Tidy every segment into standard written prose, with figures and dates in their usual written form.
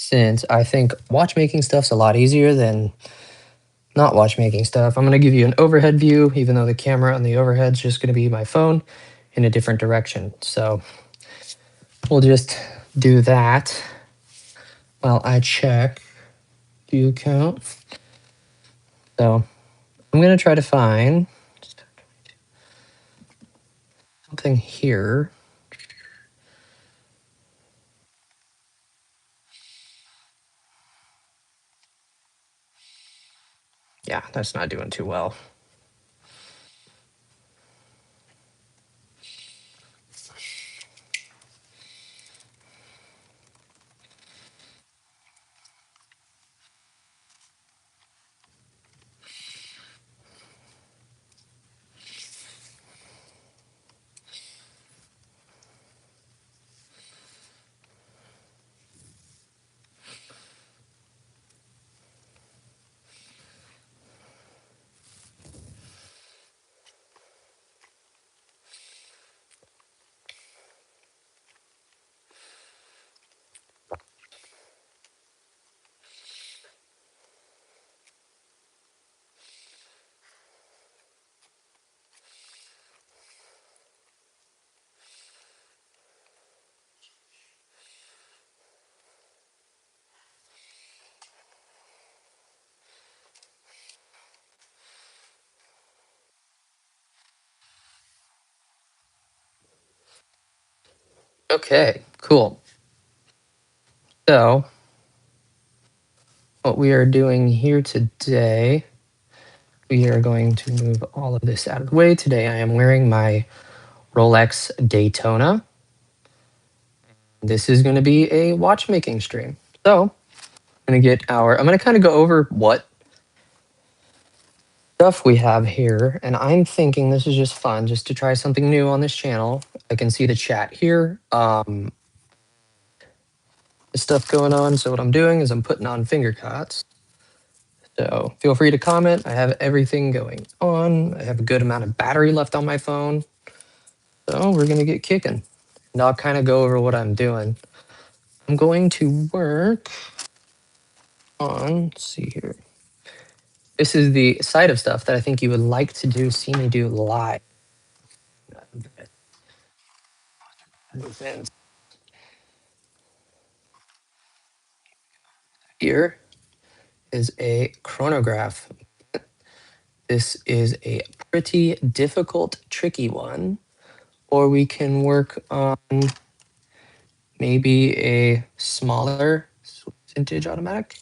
since I think watchmaking stuff's a lot easier than not watchmaking stuff. I'm going to give you an overhead view, even though the camera on the overhead's just going to be my phone in a different direction. So we'll just do that while I check view count. So I'm going to try to find something here. Yeah, that's not doing too well. Okay, cool. So what we are doing here today, we are going to move all of this out of the way. Today I am wearing my Rolex Daytona. This is going to be a watchmaking stream. So I'm going to kind of go over what stuff we have here. And I'm thinking this is just fun, just to try something new on this channel. I can see the chat here. Stuff going on. So what I'm doing is I'm putting on finger cots. So feel free to comment. I have everything going on. I have a good amount of battery left on my phone. So we're going to get kicking. And I'll kind of go over what I'm doing. I'm going to work on, let's see here. This is the side of stuff that I think you would like to see me do live. Here is a chronograph. This is a pretty difficult, tricky one. Or we can work on maybe a smaller vintage automatic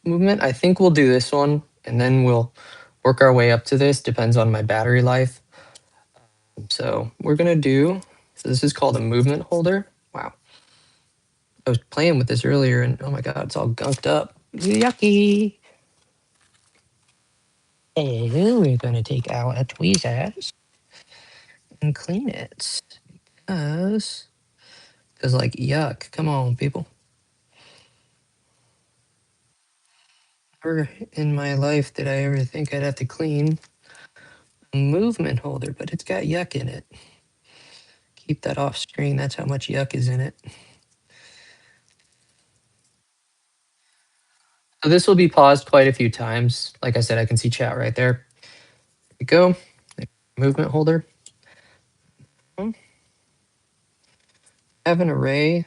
movement. I think we'll do this one and then we'll work our way up to this. Depends on my battery life. So we're gonna so this is called a movement holder. Wow. I was playing with this earlier and oh my God, it's all gunked up. Yucky. And we're gonna take our tweezers and clean it because like yuck. Come on, people. Never in my life did I ever think I'd have to clean a movement holder, but it's got yuck in it. Keep that off screen. That's how much yuck is in it. So this will be paused quite a few times. Like I said, I can see chat right there. There we go. Movement holder. I have an array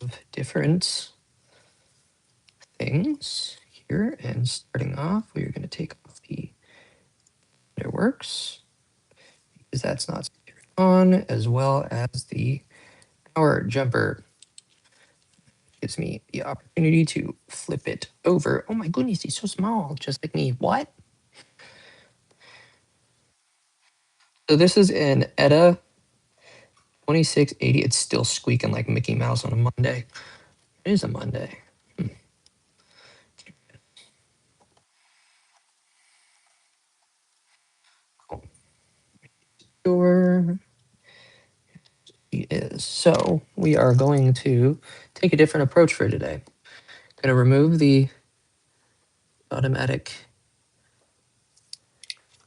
of different things here. And starting off, we are going to take off the it works because that's not on, as well as the power jumper. Gives me the opportunity to flip it over. Oh my goodness, he's so small, just like me. What? So this is an ETA 2680. It's still squeaking like Mickey Mouse on a Monday. It is a Monday. Cool. Sure. He is. So we are going to take a different approach for today. Going to remove the automatic,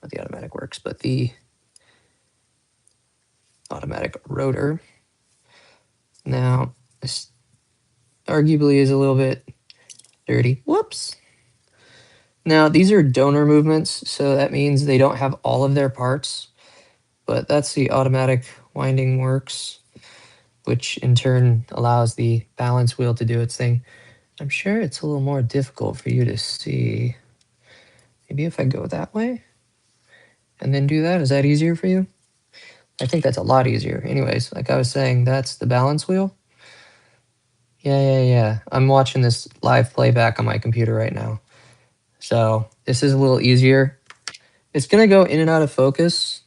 not the automatic works, but the automatic rotor. Now, this arguably is a little bit dirty. Whoops. Now, these are donor movements, so that means they don't have all of their parts, but that's the automatic winding works, which in turn allows the balance wheel to do its thing. I'm sure it's a little more difficult for you to see. Maybe if I go that way and then do that, is that easier for you? I think that's a lot easier. Anyways, like I was saying, that's the balance wheel. Yeah. I'm watching this live playback on my computer right now. So this is a little easier. It's going to go in and out of focus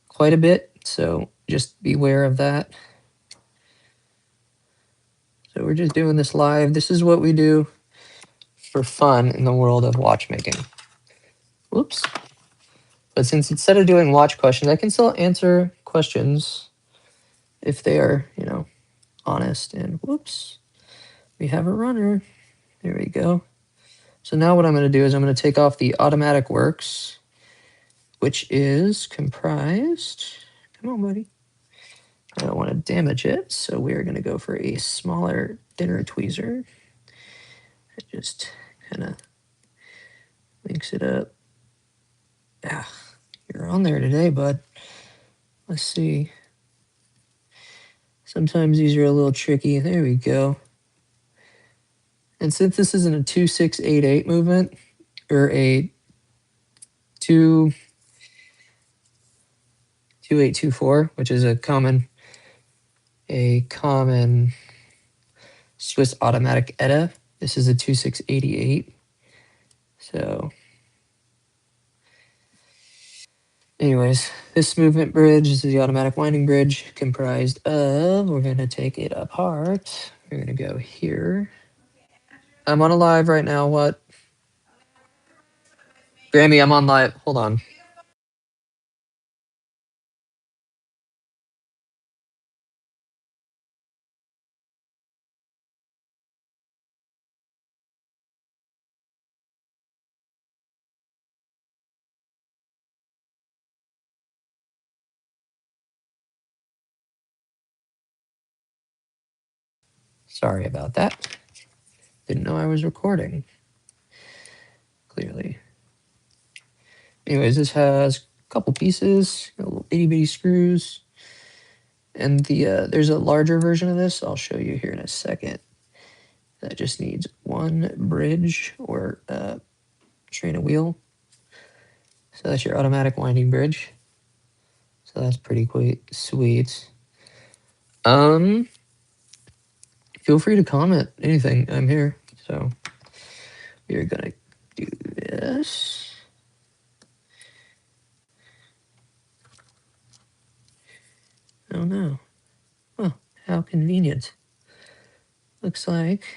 quite a bit, so just beware of that. So we're just doing this live. This is what we do for fun in the world of watchmaking. Whoops. But since instead of doing watch questions, I can still answer questions if they are, honest. And whoops, we have a runner. There we go. So now what I'm going to do is I'm going to take off the automatic works, which is comprised. Come on, buddy. I don't want to damage it, so we're going to go for a smaller dinner tweezer. It just kind of links it up. Yeah, you're on there today, bud. Let's see. Sometimes these are a little tricky. There we go. And since this isn't a 2688 movement or a 2824, which is a common Swiss automatic ETA, this is a 2688. So anyways, this movement bridge is the automatic winding bridge comprised of, we're going to take it apart. We're going to go here. I'm on a live right now. What? Grammy, I'm on live. Hold on. Sorry about that. Didn't know I was recording. Clearly. Anyways, this has a couple pieces, little itty bitty screws. And there's a larger version of this. I'll show you here in a second. That just needs one bridge or train a wheel. So that's your automatic winding bridge. So that's pretty sweet. Feel free to comment anything. I'm here. So we're gonna do this. Oh no. Oh, how convenient. Looks like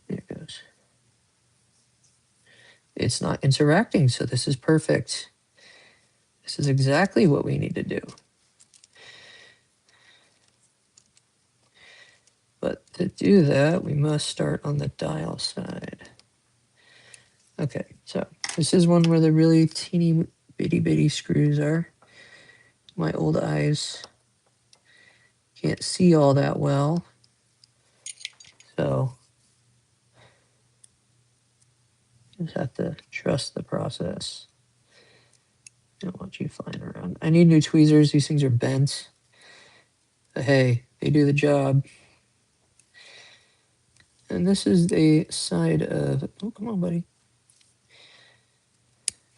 there it goes. It's not interacting, so this is perfect. This is exactly what we need to do. But to do that, we must start on the dial side. Okay, so this is one where the really teeny bitty screws are. My old eyes can't see all that well. So just have to trust the process. I don't want you flying around. I need new tweezers. These things are bent. But hey, they do the job. And this is the side of, oh, come on, buddy.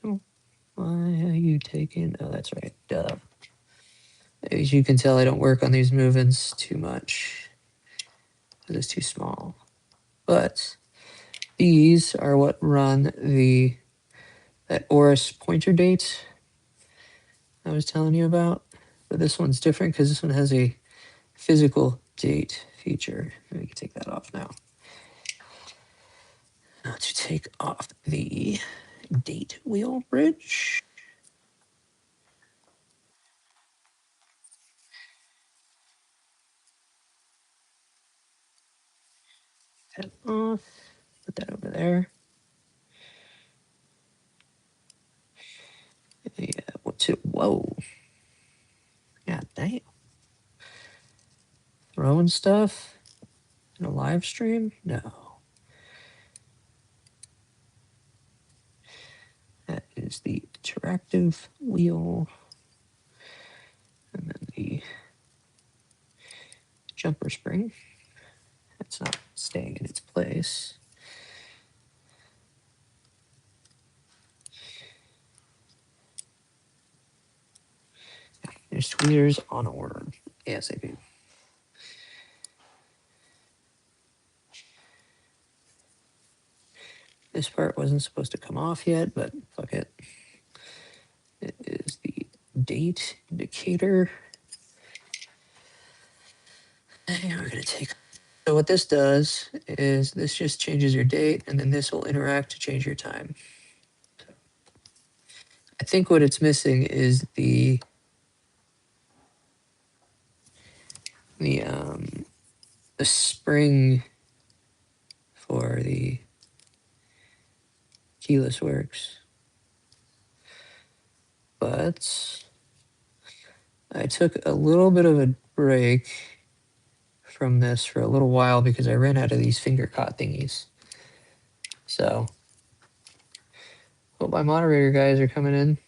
Come on. Why are you taking, oh, that's right, duh. As you can tell, I don't work on these movements too much. It's too small. But these are what run that Oris pointer date I was telling you about. But this one's different because this one has a physical date feature. We can take that off now. Now to take off the date wheel bridge. That off. Put that over there. to? Whoa. God damn. Throwing stuff in a live stream? No. That is the interactive wheel. And then the jumper spring. That's not staying in its place. There's tweeters on order. ASAP. This part wasn't supposed to come off yet, but fuck it. It is the date indicator. And we're gonna take. So what this does is this just changes your date, and then this will interact to change your time. I think what it's missing is the spring for the keyless works. But I took a little bit of a break from this for a little while because I ran out of these finger caught thingies. So hope my moderator guys are coming in.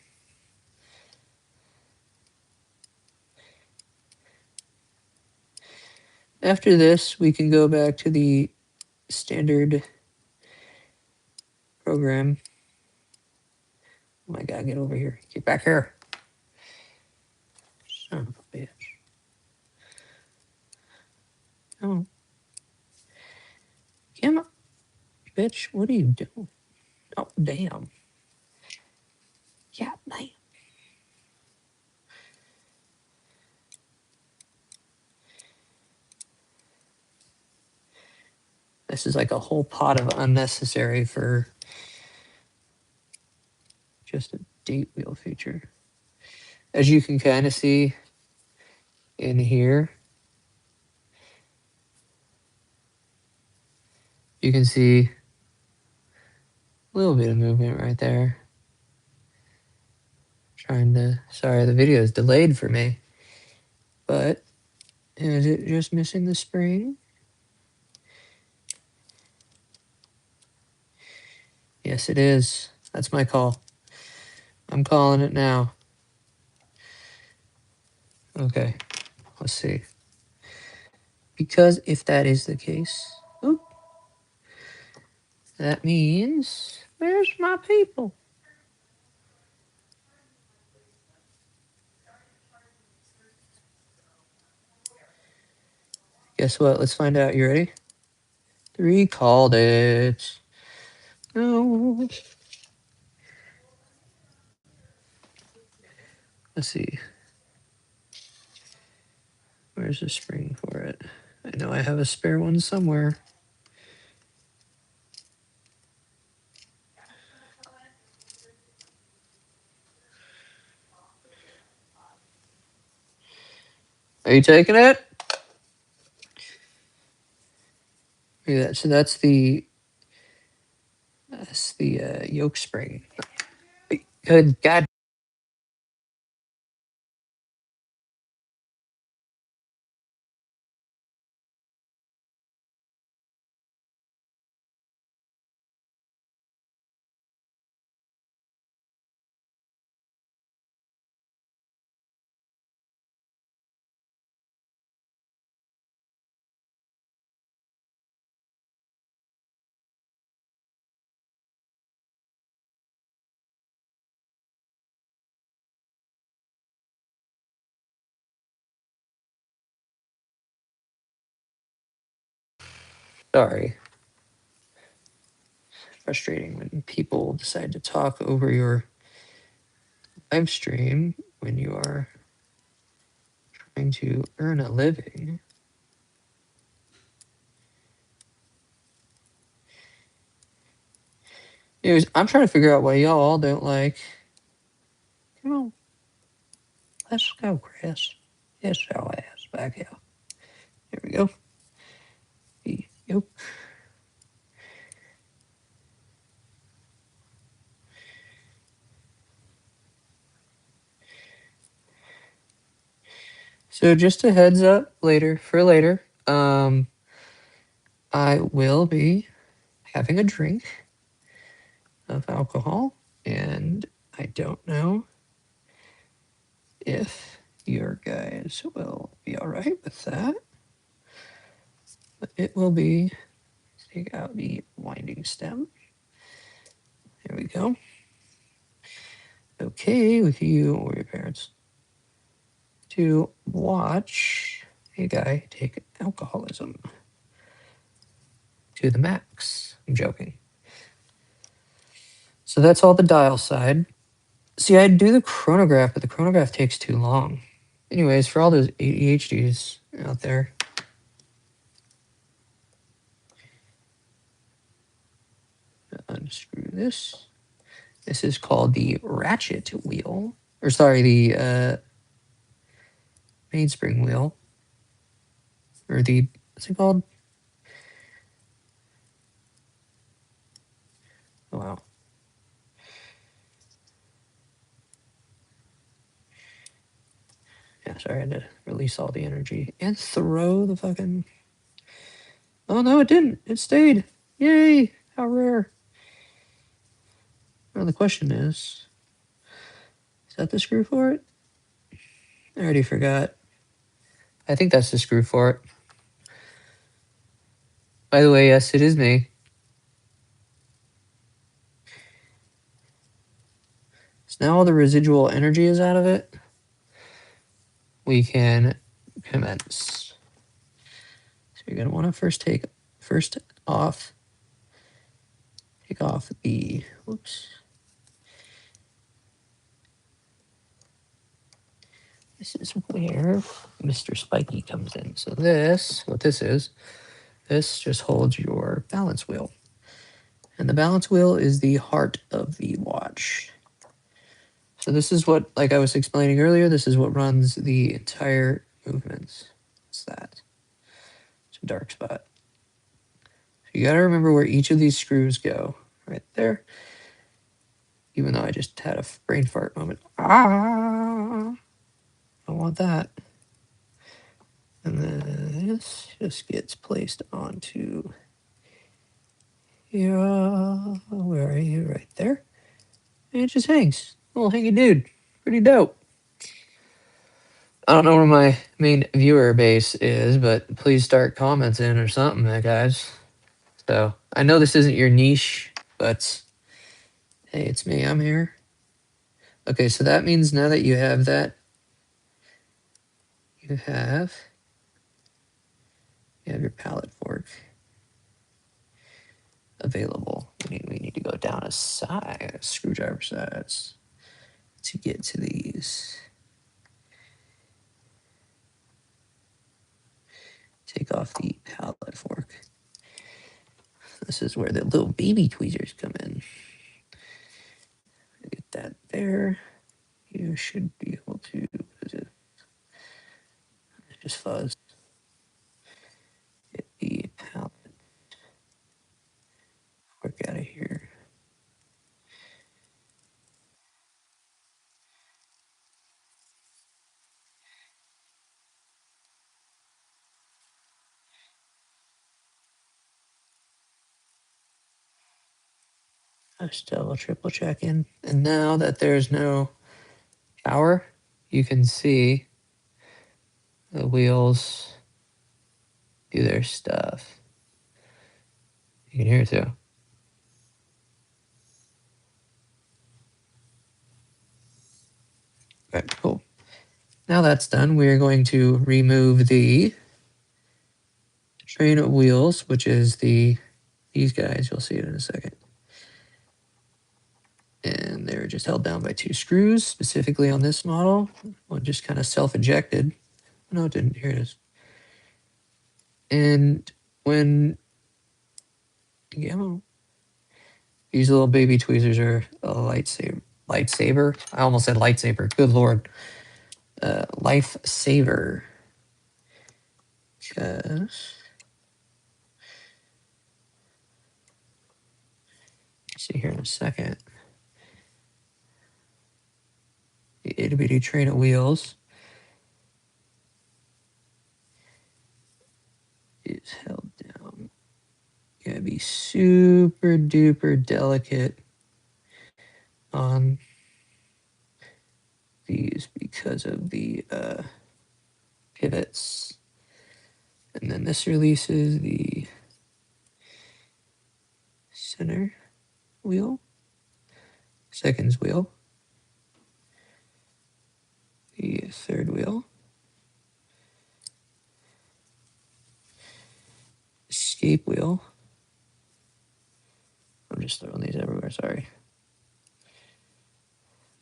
After this, we can go back to the standard program. Oh my god, get over here. Get back here. Son of a bitch. Oh. Come on. Bitch, what are you doing? Oh, damn. Yeah, damn. This is like a whole pot of unnecessary for just a date wheel feature. As you can kind of see in here, you can see a little bit of movement right there. Sorry, the video is delayed for me. But is it just missing the spring? Yes, it is. That's my call. I'm calling it now. Okay, let's see. Because if that is the case, oop, that means, where's my people? Guess what? Let's find out. You ready? 3 called it. No. Let's see. Where's the spring for it? I know I have a spare one somewhere. Are you taking it? Yeah, so that's the yoke spring. Good God. Sorry. Frustrating when people decide to talk over your live stream when you are trying to earn a living. Anyways, I'm trying to figure out why y'all all don't like. Come on. Let's go, Chris. Yes, our ass back here. Here we go. The yoke. So just a heads up later. I will be having a drink of alcohol, and I don't know if your guys will be all right with that. But it will be, take out the winding stem. There we go. Okay with you or your parents to watch a guy take alcoholism to the max. I'm joking. So that's all the dial side. See, I'd do the chronograph, but the chronograph takes too long. Anyways, for all those ADHDs out there, unscrew this. This is called the ratchet wheel, or sorry, the mainspring wheel, or the, what's it called? Oh, wow. Yeah, sorry, I had to release all the energy and throw the fucking. Oh no, it didn't. It stayed. Yay! How rare. Well, the question is that the screw for it? I already forgot. I think that's the screw for it. By the way, yes, it is me. So now all the residual energy is out of it. We can commence. So you're gonna want to take off the, whoops. This is where Mr. Spiky comes in. So what this is, this just holds your balance wheel. And the balance wheel is the heart of the watch. So this is what, like I was explaining earlier, this is what runs the entire movements. What's that? It's a dark spot. So you gotta remember where each of these screws go. Right there. Even though I just had a brain fart moment. Ah! Don't want that. And then this just gets placed onto here. Where are you? Right there. And it just hangs. Little hangy dude. Pretty dope. I don't know where my main viewer base is, but please start commenting or something, guys. So I know this isn't your niche, but hey, it's me. I'm here. Okay, so that means now that you have that, you have your pallet fork available. We need to go down a screwdriver size to get to these. Take off the pallet fork. This is where the little baby tweezers come in. Get that there. You should be able to just fuzz. Get the pallet fork out of here. Just double, triple checking. And now that there's no power, you can see the wheels do their stuff. You can hear it too. Okay, cool. Now that's done, we're going to remove the train of wheels, which is these guys. You'll see it in a second. And they're just held down by two screws, specifically on this model. One just kind of self-ejected. No, it didn't. Here it is. And when these little baby tweezers are a lightsaber. I almost said lightsaber. Good lord. Lifesaver. Because see here in a second. The itty bitty train of wheels You gotta be super duper delicate on these because of the pivots. And then this releases the center wheel, seconds wheel, the third wheel, escape wheel. I'm just throwing these everywhere, sorry.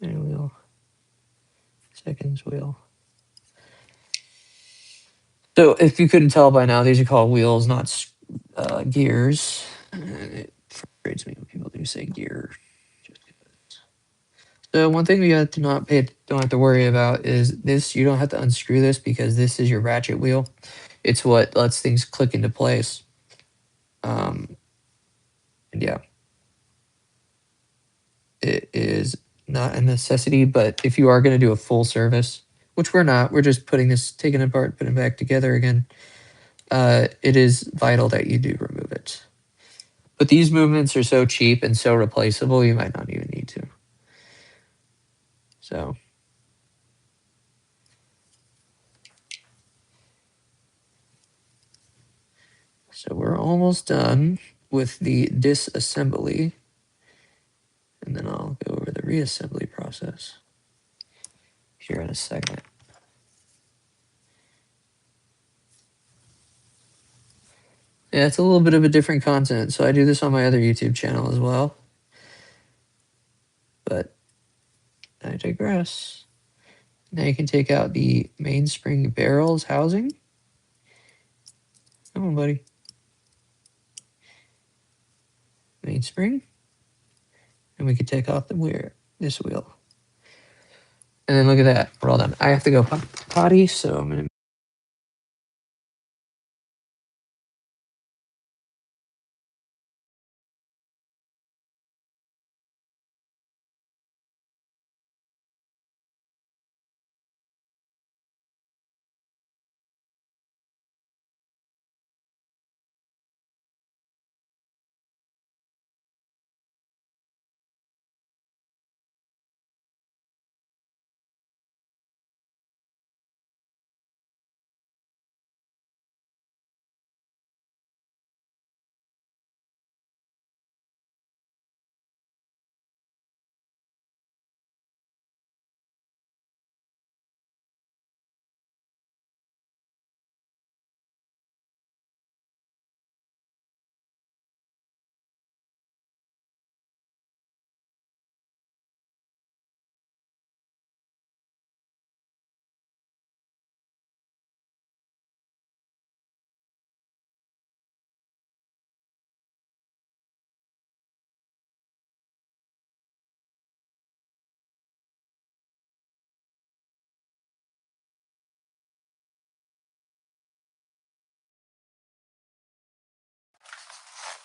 Center wheel, seconds wheel. So if you couldn't tell by now, these are called wheels, not gears. And it frustrates me when people do say gear. So one thing we have to don't have to worry about is this. You don't have to unscrew this because this is your ratchet wheel. It's what lets things click into place. And yeah, it is not a necessity, but if you are going to do a full service, which we're not, we're just taking it apart, putting it back together again. It is vital that you do remove it. But these movements are so cheap and so replaceable, you might not even need to. So we're almost done with the disassembly. And then I'll go over the reassembly process here in a second. Yeah, it's a little bit of a different content. So I do this on my other YouTube channel as well. But I digress. Now you can take out the mainspring barrels housing. Come on, buddy. Mainspring. And we can take off this wheel. And then look at that. We're all done. I have to go potty, so I'm going to.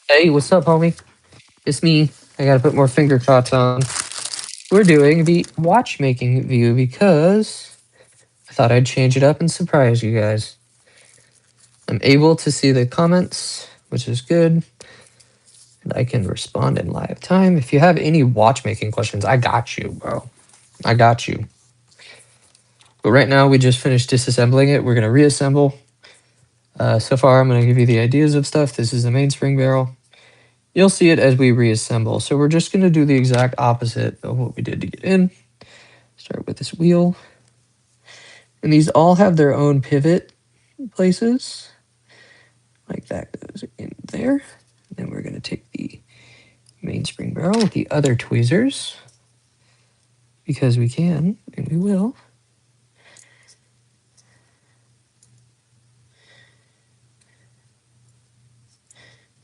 Hey, what's up, homie? It's me. I got to put more finger cots on. We're doing the watchmaking view because I thought I'd change it up and surprise you guys. I'm able to see the comments, which is good. And I can respond in live time. If you have any watchmaking questions, I got you, bro. I got you. But right now, we just finished disassembling it. We're going to reassemble. So far, I'm going to give you the ideas of stuff. This is the mainspring barrel. You'll see it as we reassemble. So we're just going to do the exact opposite of what we did to get in. Start with this wheel. And these all have their own pivot places. Like that goes in there. And then we're going to take the mainspring barrel with the other tweezers. Because we can, and we will.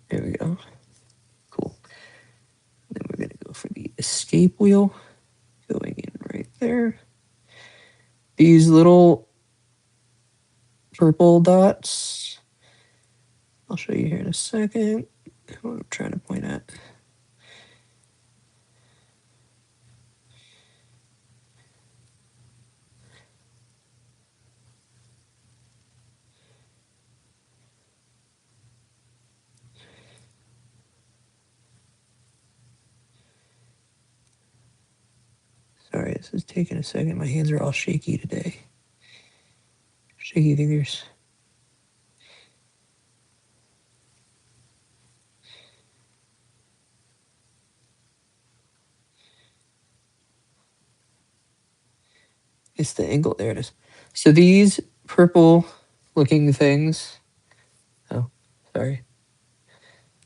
There we go. Cool. Then we're going to go for the escape wheel. Going in right there. These little purple dots. I'll show you here in a second what I'm trying to point at. Sorry, this is taking a second. My hands are all shaky today. Shaky fingers. It's the angle. There it is. So these purple looking things. Oh, sorry.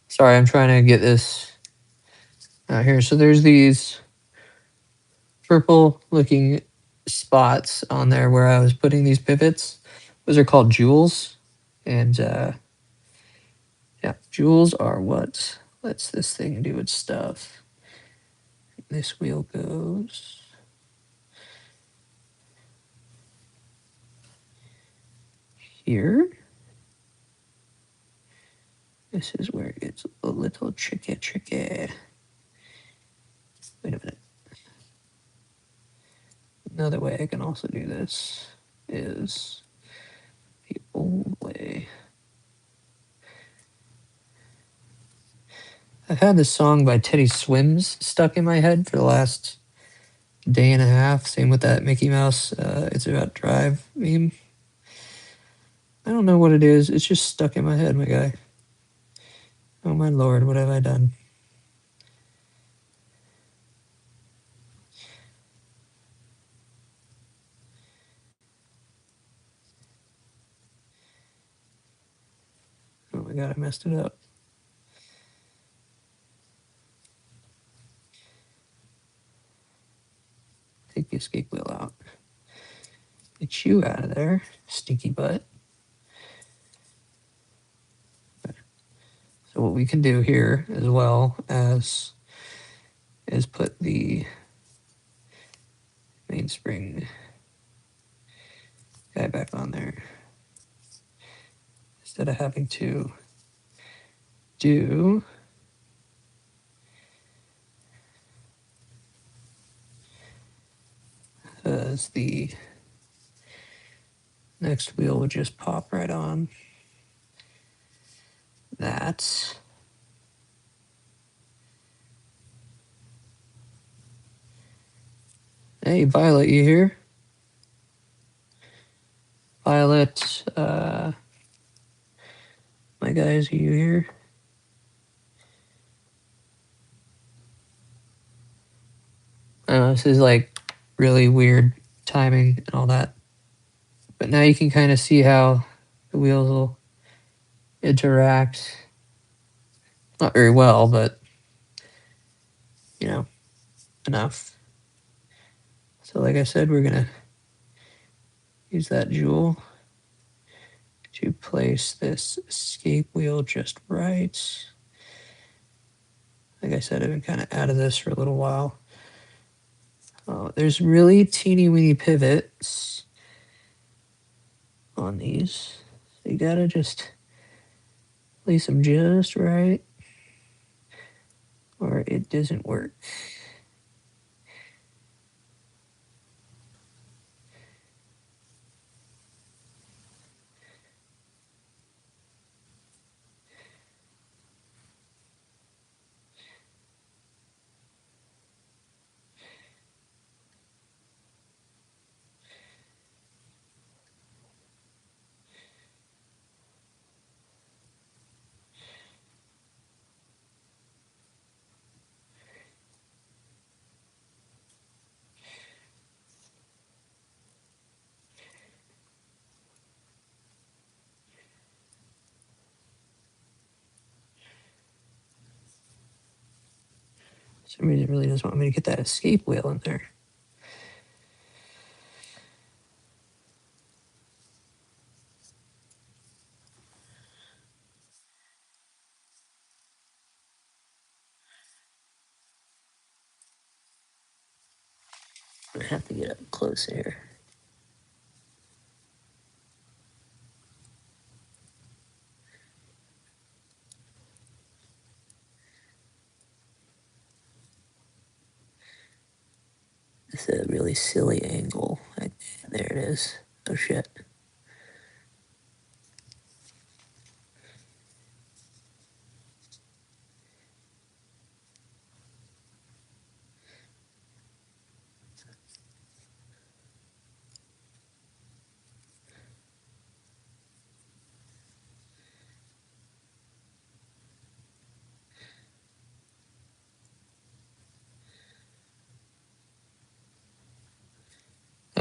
Sorry, I'm trying to get this out here. So there's these purple looking spots on there where I was putting these pivots. Those are called jewels. And yeah, jewels are what lets this thing do its stuff. This wheel goes here. This is where it gets a little tricky. Wait a minute. Another way I can also do this is the old way. I've had this song by Teddy Swims stuck in my head for the last day and a half. Same with that Mickey Mouse It's About Drive meme. I don't know what it is. It's just stuck in my head, my guy. Oh my lord, what have I done? Oh my god, I messed it up. Take the escape wheel out. Get you out of there, stinky butt. So what we can do here as well as is put the mainspring guy back on there instead of having to do as the next wheel would just pop right on that. Hey, Violet, you here? Violet, my guys, are you here? I know this is like really weird timing and all that. But now you can kind of see how the wheels will interact. Not very well, but you know, enough. So like I said, we're gonna use that jewel to place this escape wheel just right. Like I said, I've been kind of out of this for a little while. There's really teeny weeny pivots on these. So you gotta just place them just right or it doesn't work. For some reason it really doesn't want me to get that escape wheel in there. I have to get up close here. It's a really silly angle. There it is. Oh shit.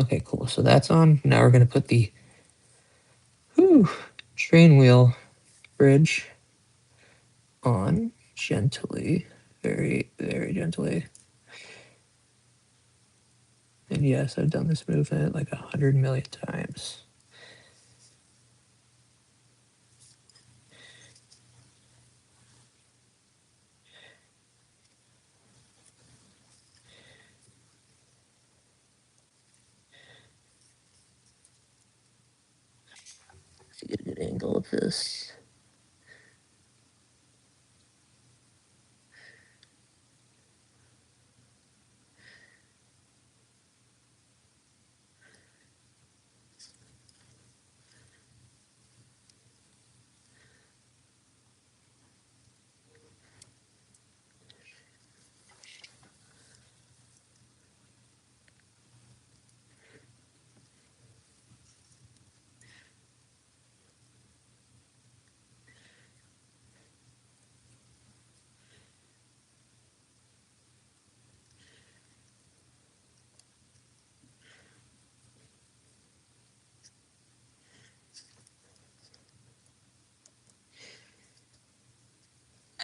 Okay, cool. So that's on. Now we're gonna put the train wheel bridge on gently, very, very gently. And yes, I've done this movement like 100 million times. Let's get a good angle of this.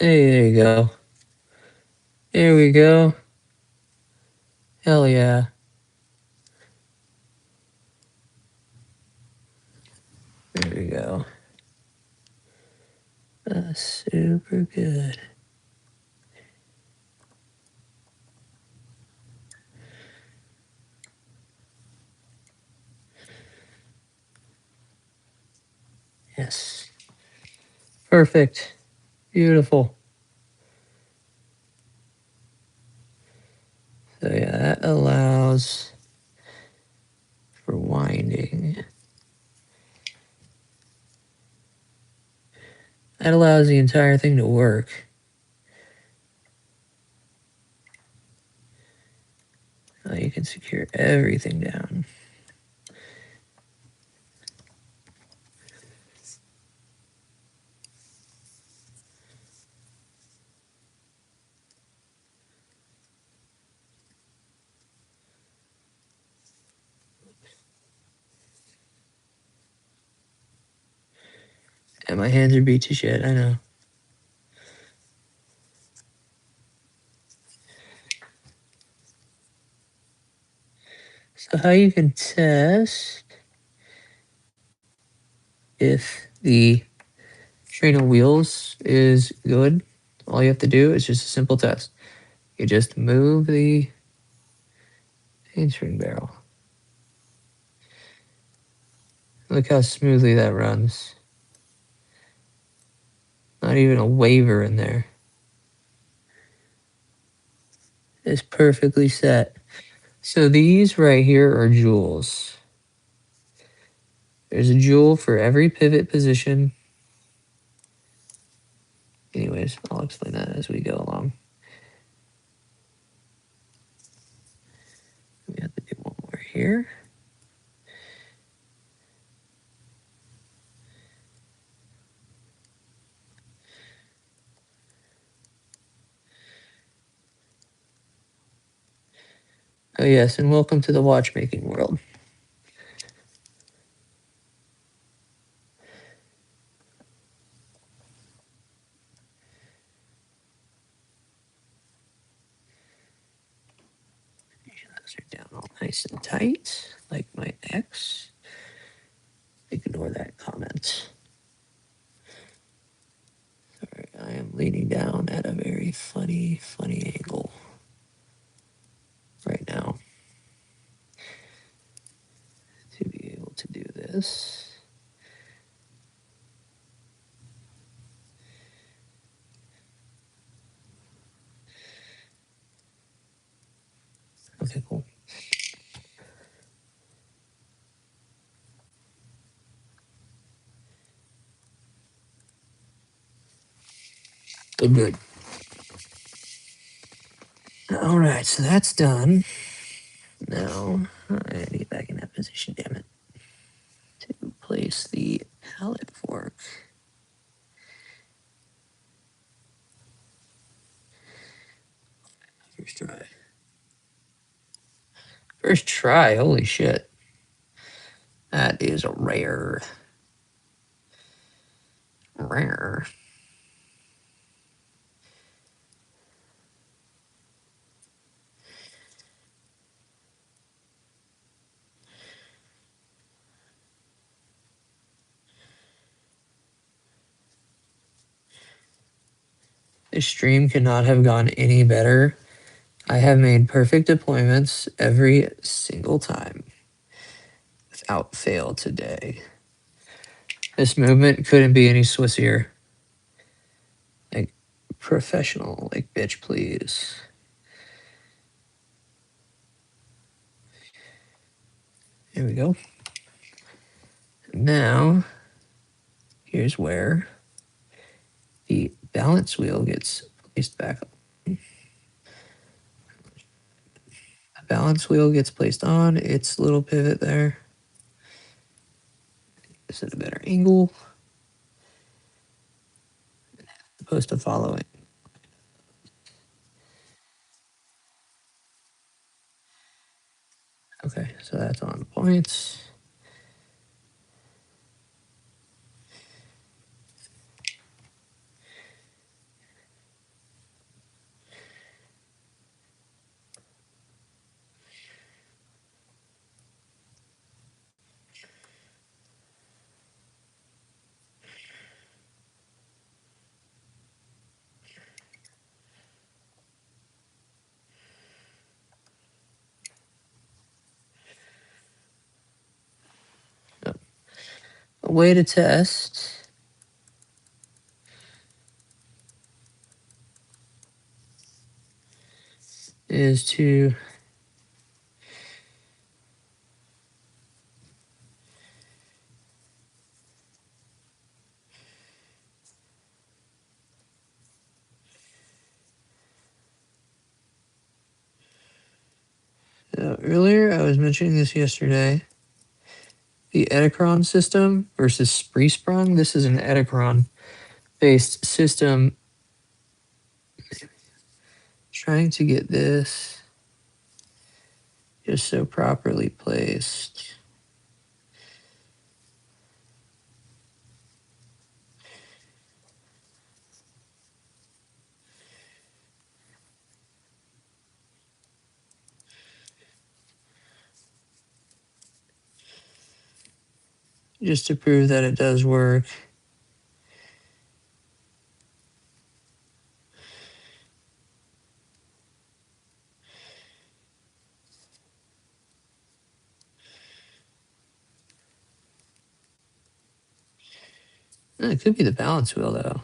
Hey, there you go. There we go. Hell yeah. There we go. That's super good. Yes. Perfect. Beautiful. So yeah, that allows for winding. That allows the entire thing to work. Now you can secure everything down. And my hands are beat to shit, I know. So how you can test if the train of wheels is good, all you have to do is just a simple test. You just move the paint barrel. Look how smoothly that runs. Not even a waver in there. It's perfectly set. So these right here are jewels. There's a jewel for every pivot position. Anyways, I'll explain that as we go along. We have to do one more here. Oh yes, and welcome to the watchmaking world. Those are down all nice and tight, like my ex. Ignore that comment. Sorry, I am leaning down at a very funny angle right now to be able to do this. Okay, cool. Good. All right, so that's done. Now I need to get back in that position, damn it, to place the pallet fork. First try. First try, holy shit. That is rare. Rare. This stream could not have gone any better. I have made perfect deployments every single time without fail today. This movement couldn't be any Swissier. Like, professional. Like, bitch, please. There we go. Now, here's where the balance wheel gets placed back up. The balance wheel gets placed on its little pivot there. Is it a better angle? Supposed to follow it. Okay, so that's on points. A way to test is to earlier I was mentioning this yesterday. The Edicron system versus spree sprung. This is an Edicron based system. Trying to get this just so properly placed. Just to prove that it does work. It could be the balance wheel though.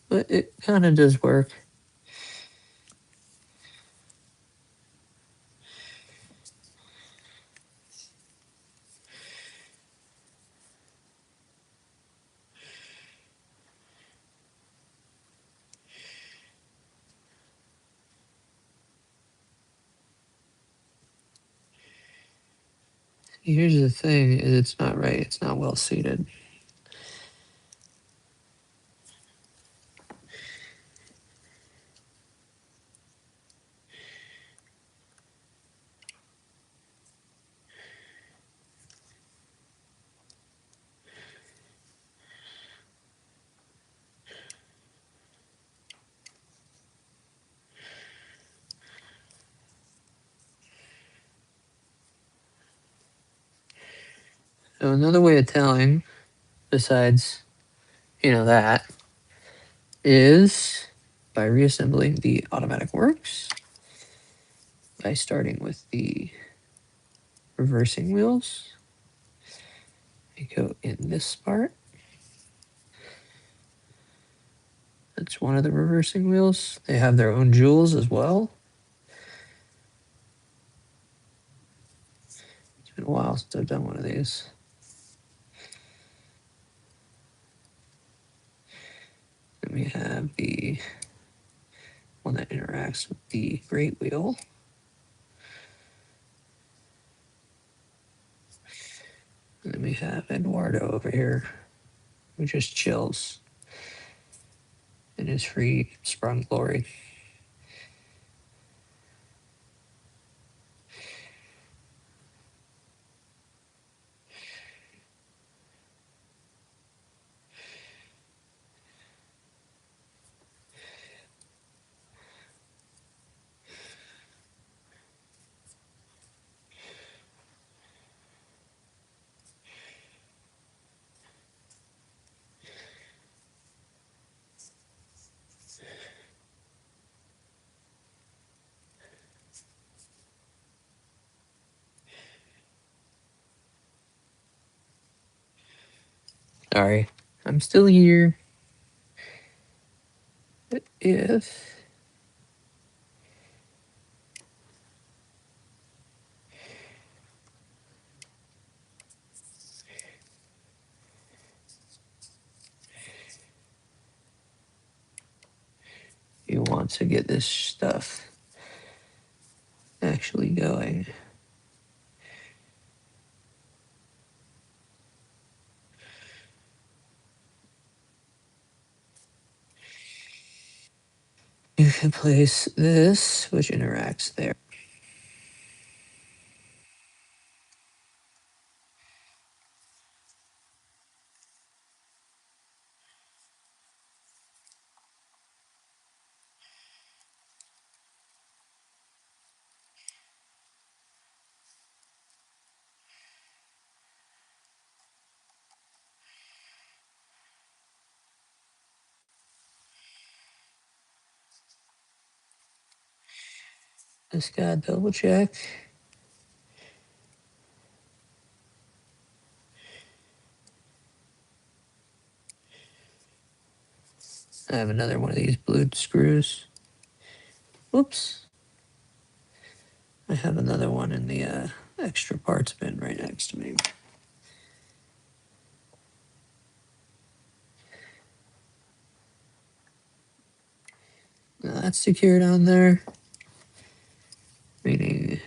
But it kind of does work. Here's the thing, is it's not right. It's not well seated. So another way of telling, besides, that, is by reassembling the automatic works, by starting with the reversing wheels. We go in this part. That's one of the reversing wheels. They have their own jewels as well. It's been a while since I've done one of these. Then we have the one that interacts with the great wheel. And then we have Eduardo over here, who just chills in his free sprung glory. Sorry, I'm still here. If you want to get this stuff actually going. You can place this, which interacts there. Just gotta double check. I have another one of these blue screws. Whoops. I have another one in the extra parts bin right next to me. Now that's secured on there. Meaning,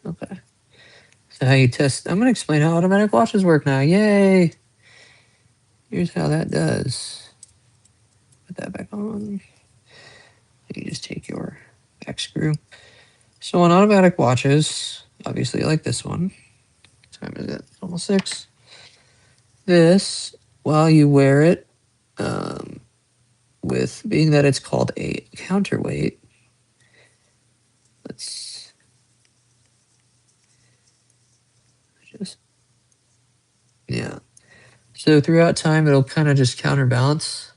okay. So how you test, I'm gonna explain how automatic watches work now. Yay! Here's how that does. Put that back on. You just take your back screw. So on automatic watches, obviously like this one, what time is it? Almost 6. This, while you wear it, with being that it's called a counterweight, let's just, yeah. So throughout time, it'll kind of just counterbalance.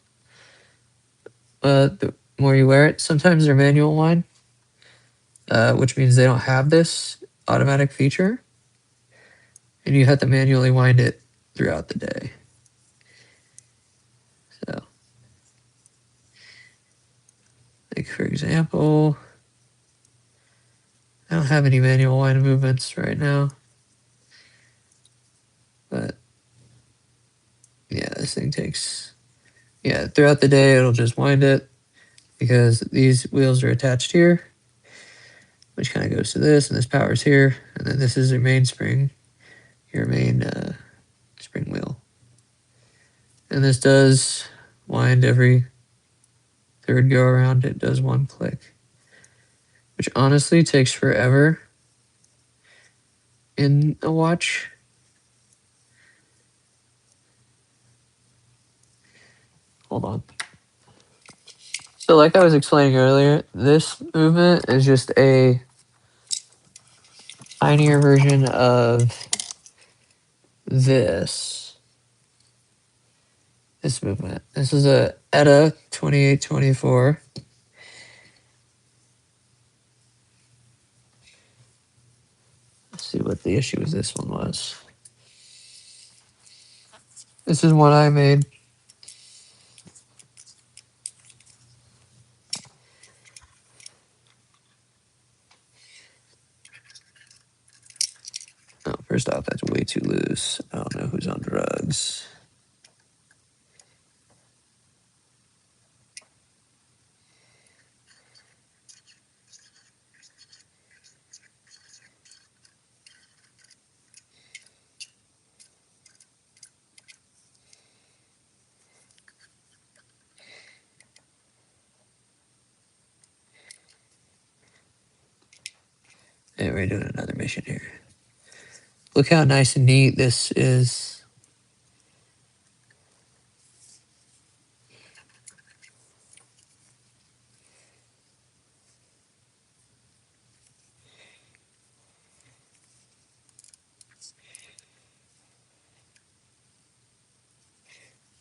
The more you wear it, sometimes they're manual wind, which means they don't have this automatic feature, and you have to manually wind it throughout the day. So, like for example, I don't have any manual wind movements right now, but yeah, this thing takes, yeah, throughout the day, it'll just wind it because these wheels are attached here, which kind of goes to this, and this power's here, and then this is your mainspring, your main spring wheel. And this does wind every third go around. It does one click, which honestly takes forever in a watch. Hold on. So like I was explaining earlier, this movement is just a tinier version of this movement. This is a ETA 2824. Let's see what the issue with this one was. This is one I made. Oh, first off, that's way too loose. I don't know who's on drugs. And we're doing another mission here. Look how nice and neat this is.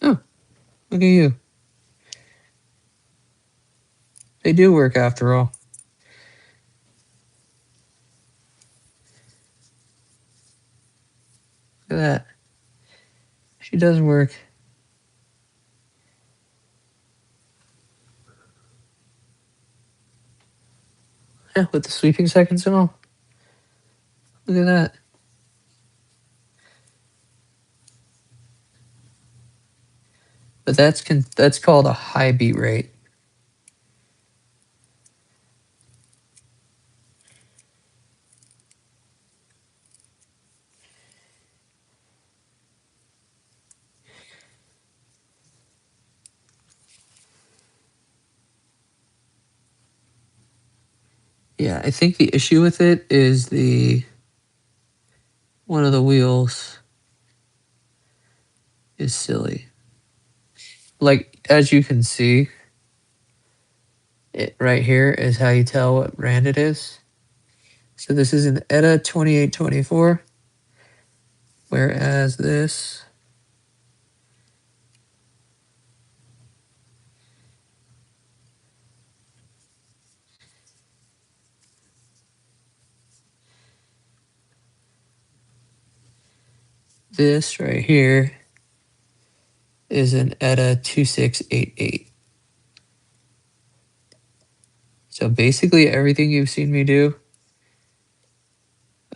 Oh, look at you. They do work after all. Look at that. She does work. Yeah, with the sweeping seconds and all. Look at that. But that's called a high beat rate. Yeah, I think the issue with it is one of the wheels is silly. Like, as you can see, it right here is how you tell what brand it is. So this is an ETA 2824, whereas this right here is an ETA 2688. So basically everything you've seen me do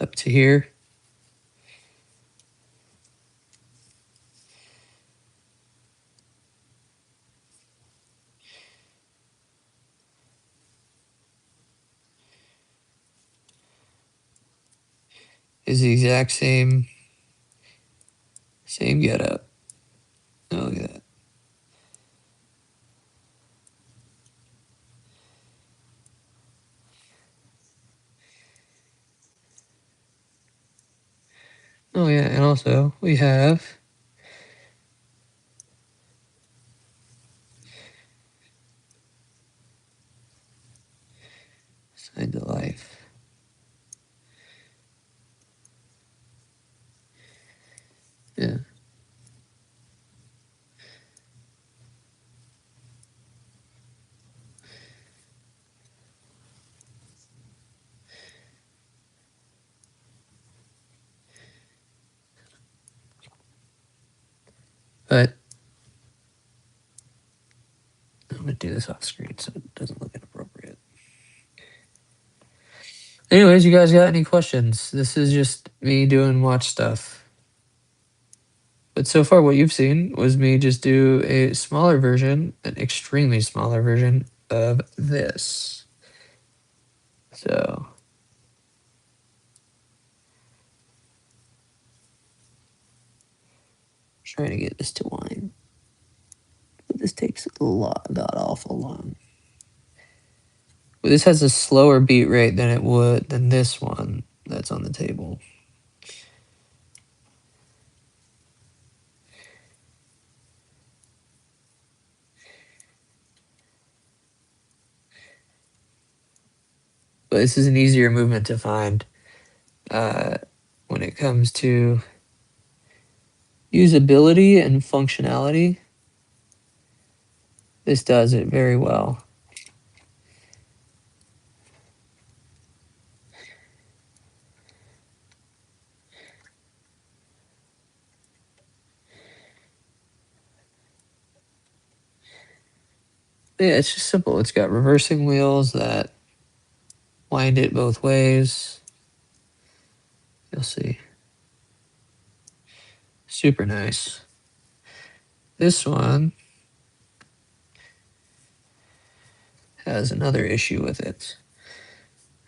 up to here is the exact same getup. Oh, look at that. Oh yeah, and also we have Sign to Life. Yeah. But I'm gonna do this off screen so it doesn't look inappropriate. Anyways, you guys got any questions? This is just me doing watch stuff. But so far, what you've seen was me just do a smaller version, an extremely smaller version of this. So, trying to get this to wind. But this takes a lot, god awful long. But this has a slower beat rate than this one that's on the table. But this is an easier movement to find when it comes to usability and functionality. This does it very well. Yeah, it's just simple. It's got reversing wheels that wind it both ways. You'll see. Super nice. This one has another issue with it.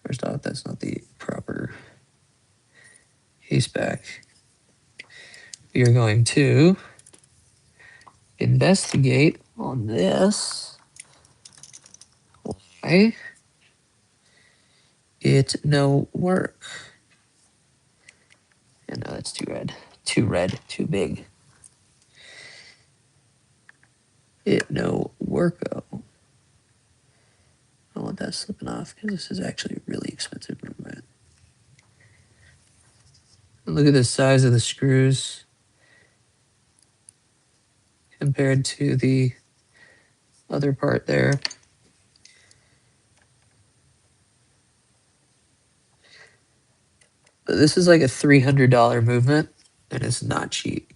First off, that's not the proper case back. We are going to investigate on this why it no work. And no, that's too red, too big. It no worko. I don't want that slipping off because this is actually a really expensive movement. And look at the size of the screws compared to the other part there. But this is like a $300 movement. and it's not cheap.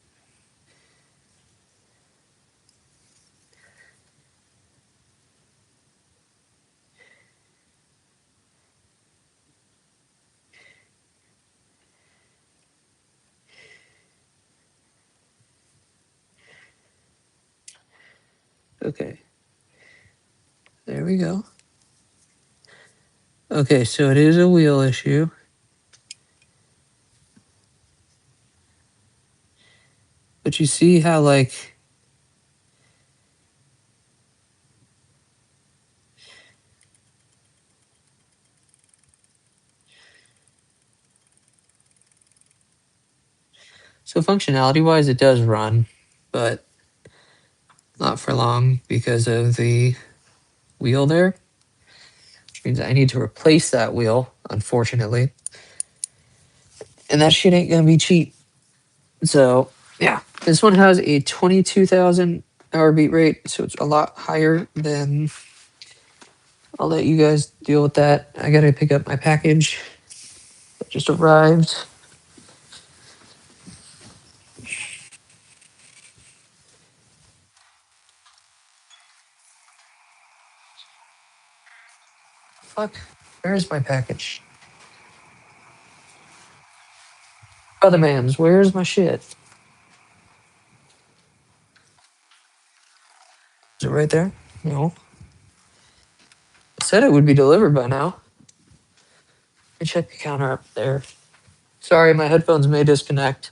Okay, there we go. Okay, so it is a wheel issue. But you see how, like, so functionality wise, it does run, but not for long because of the wheel there, which means I need to replace that wheel, unfortunately. And that shit ain't gonna be cheap. So, yeah, this one has a 22,000 hour beat rate, so it's a lot higher than. I'll let you guys deal with that. I gotta pick up my package that just arrived. Fuck, where's my package? Brother mans, where's my shit? Is it right there? No. It said it would be delivered by now. Let me check the counter up there. Sorry, my headphones may disconnect.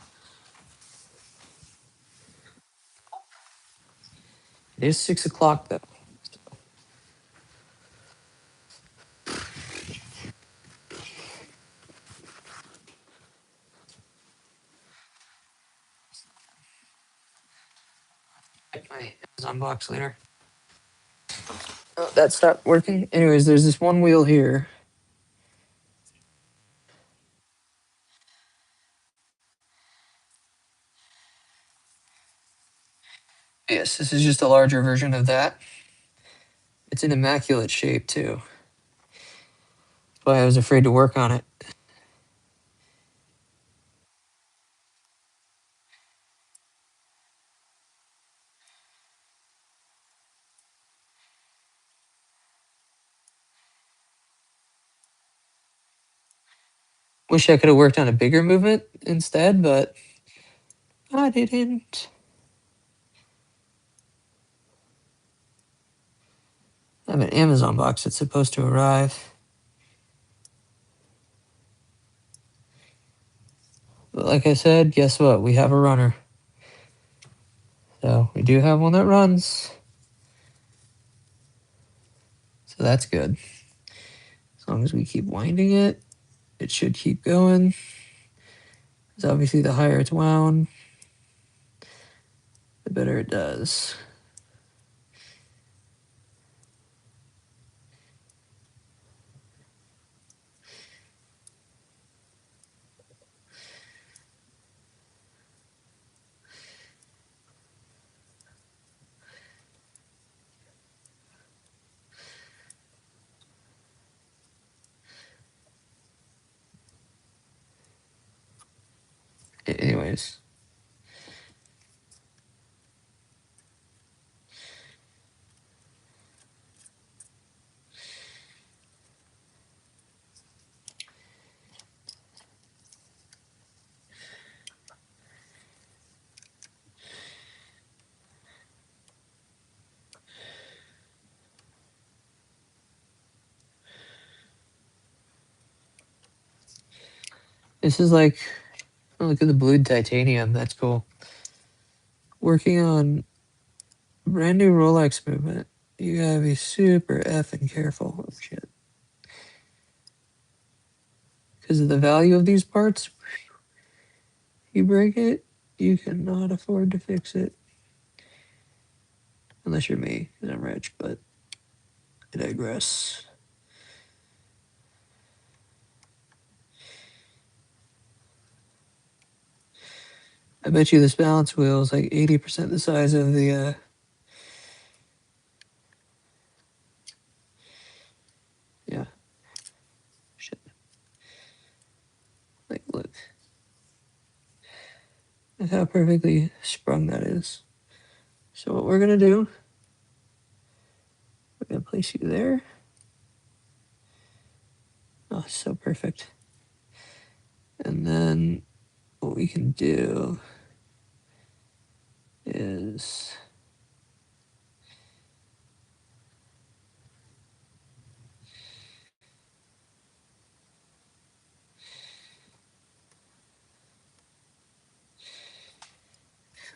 It is 6 o'clock though. Check my Amazon box later. Oh, that stopped working. Anyways, there's this one wheel here. Yes, this is just a larger version of that. It's in immaculate shape too. That's why I was afraid to work on it. Wish I could have worked on a bigger movement instead, but I didn't. I have an Amazon box that's supposed to arrive. But like I said, guess what? We have a runner. So we do have one that runs. So that's good. As long as we keep winding it, it should keep going. Because obviously the higher it's wound, the better it does. Anyways. This is like, oh, look at the blued titanium. That's cool. Working on brand new Rolex movement. You gotta be super effing careful with shit. Because of the value of these parts, you break it, you cannot afford to fix it. Unless you're me, because I'm rich, but I digress. I bet you this balance wheel is like 80% the size of the yeah. Shit. Like look. how perfectly sprung that is. So what we're gonna do, we're gonna place you there. Oh, so perfect. And then what we can do is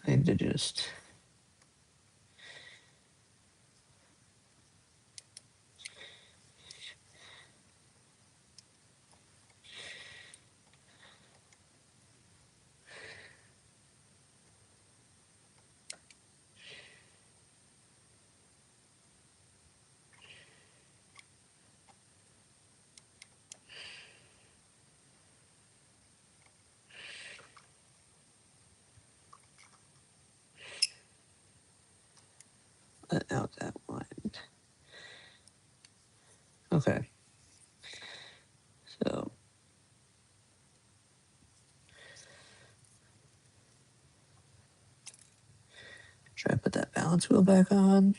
kind of just let out that line. Okay. So try to put that balance wheel back on.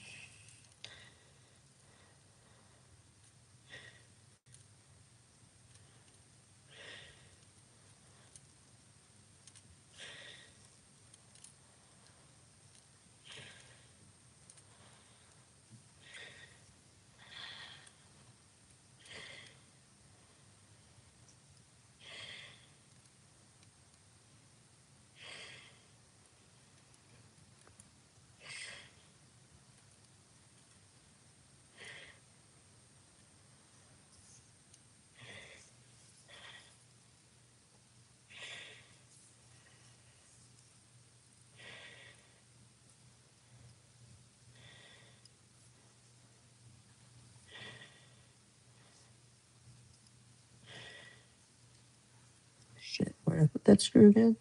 Shit, where did I put that screw again?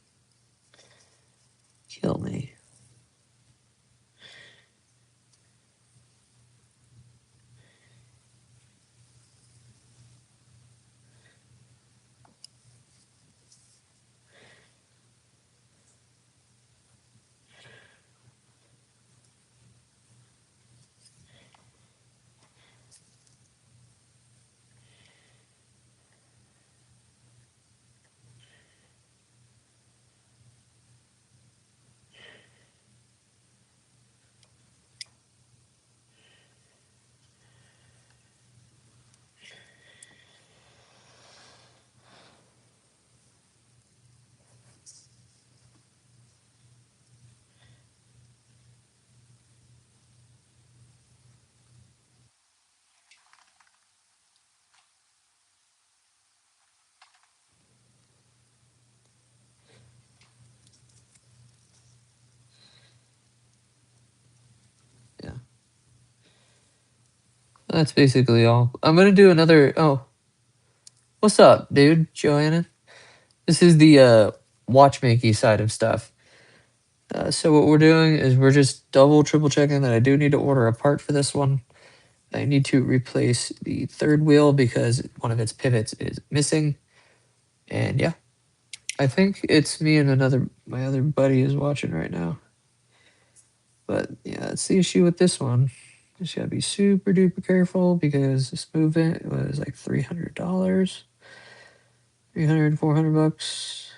Kill me. Yeah. That's basically all. I'm gonna do another. Oh, what's up, dude, Joanna? This is the watchmaking side of stuff. So what we're doing is we're just double, triple checking that I do need to order a part for this one. I need to replace the third wheel because one of its pivots is missing. And yeah, I think it's me and my other buddy is watching right now. But yeah, that's the issue with this one. Just gotta be super duper careful because this movement was like $300, 300, 400 bucks.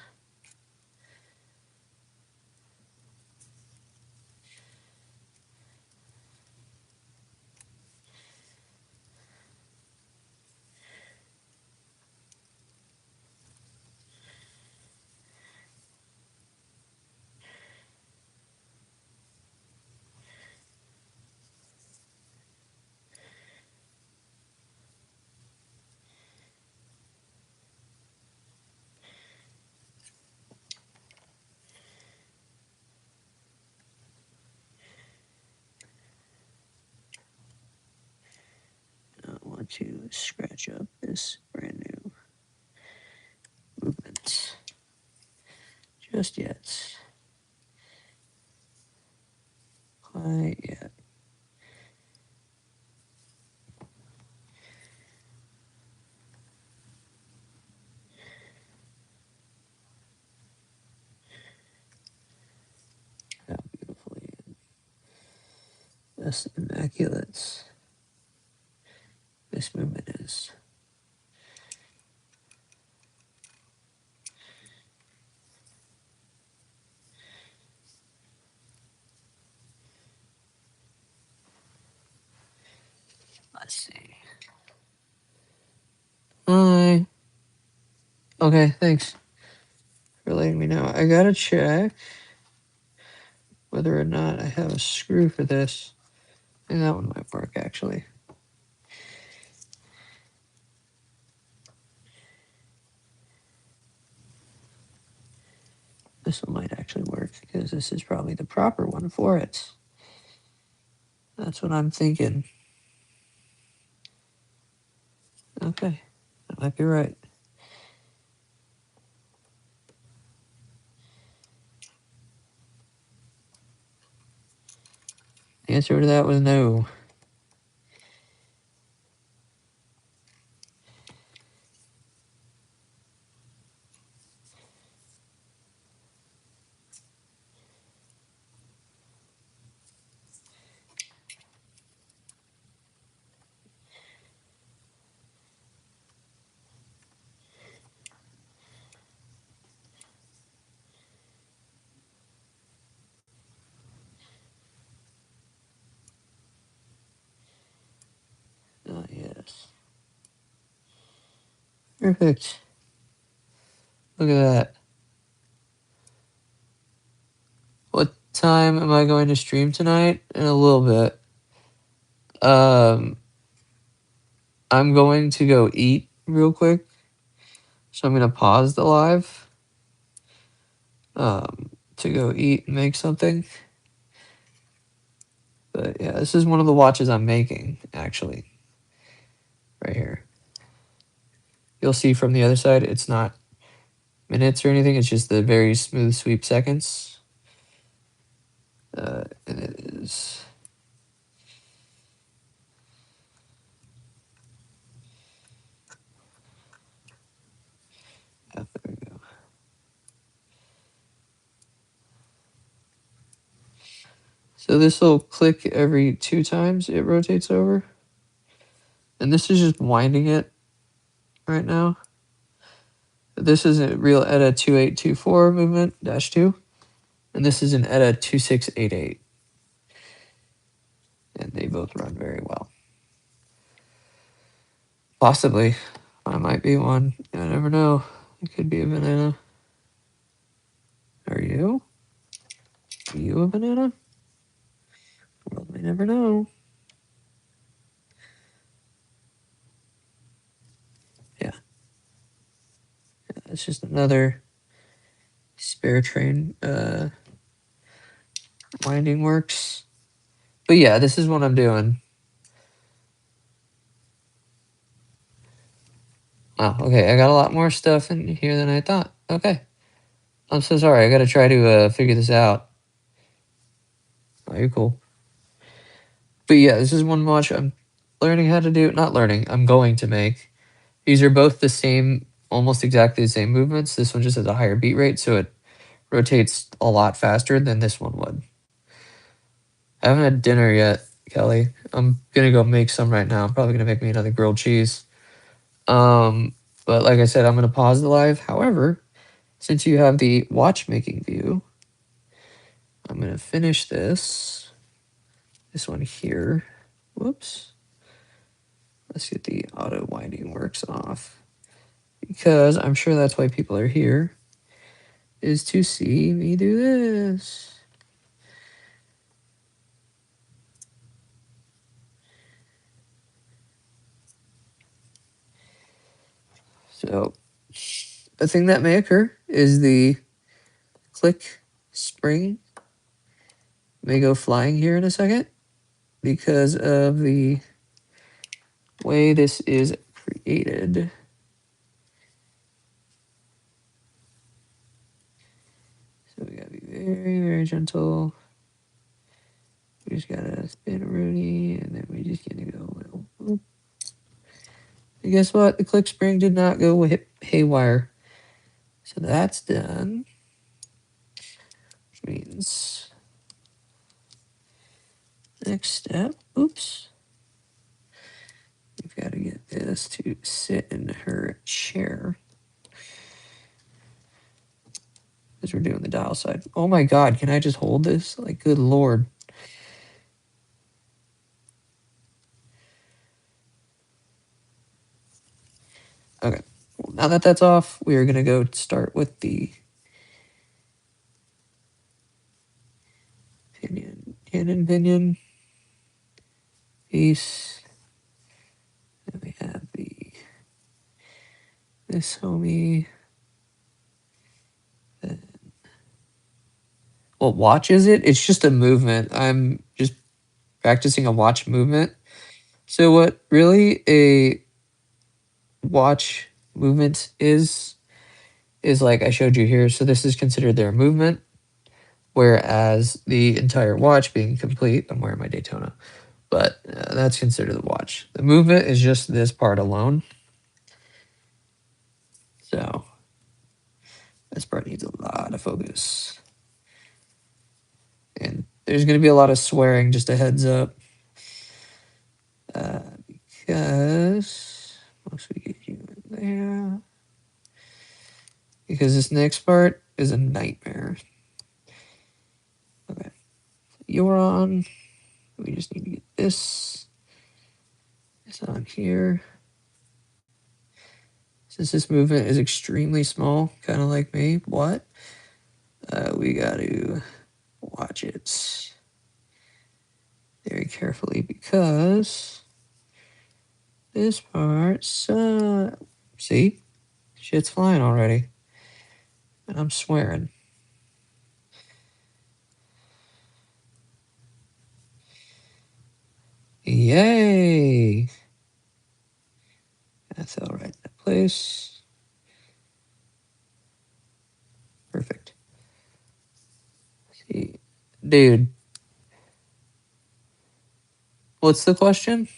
I want to scratch up this brand new movement just yet. Quite yet. Just immaculate. This movement is. Let's see. Hi. Okay, thanks for letting me know. I gotta check whether or not I have a screw for this. And that one might work actually. This one might actually work because this is probably the proper one for it. That's what I'm thinking. Okay, that might be right. The answer to that was no. Yes. Perfect. Look at that. What time am I going to stream tonight? In a little bit. I'm going to go eat real quick. So I'm gonna pause the live. To go eat and make something. But yeah, this is one of the watches I'm making, actually. Right here. You'll see from the other side, it's not minutes or anything, it's just the very smooth sweep seconds. And it is. Yeah, there we go. So this will click every 2 times it rotates over. And this is just winding it right now. This is a real ETA 2824 movement, -2. And this is an ETA 2688. And they both run very well. Possibly. I might be one. I never know. It could be a banana. Are you? Are you a banana? Well, we never know. Yeah. It's just another spare train winding works. But yeah, this is what I'm doing. Oh, okay. I got a lot more stuff in here than I thought. Okay. I'm so sorry. I got to try to figure this out. Oh, you're cool. But yeah, this is one watch I'm learning how to do. Not learning. I'm going to make. These are both the same, almost exactly the same movements. This one just has a higher beat rate, so it rotates a lot faster than this one would. I haven't had dinner yet, Kelly. I'm gonna go make some right now. I'm probably gonna make me another grilled cheese. But like I said, I'm gonna pause the live. However, since you have the watchmaking view, I'm gonna finish this one here. Whoops. Let's get the auto winding works off, because I'm sure that's why people are here, is to see me do this. So a thing that may occur is the click spring may go flying here in a second because of the way this is created. So we gotta be very, very gentle. We just gotta spin a Rooney, and then we just gonna go. Whoop. And guess what? The click spring did not go haywire. So that's done. Which means Next step, oops. We've got to get this to sit in her chair. As we're doing the dial side. Oh my God, can I just hold this? Like, good Lord. Okay, well, now that that's off, we are going to go start with the pinion piece. Then we have this homie. Then, what watch is it? It's just a movement. I'm just practicing a watch movement. So what really a watch movement is like I showed you here. So this is considered their movement, whereas the entire watch being complete, I'm wearing my Daytona, but that's considered the watch. The movement is just this part alone. So this part needs a lot of focus. And there's going to be a lot of swearing, just a heads up. Because once we get you in there, because this next part is a nightmare. Okay, you're on. We just need to get this on here. Since this movement is extremely small, kind of like me, we got to watch it very carefully because this part, see, shit's flying already, and I'm swearing. Yay! That fell right in place. Perfect. See, dude, what's the question?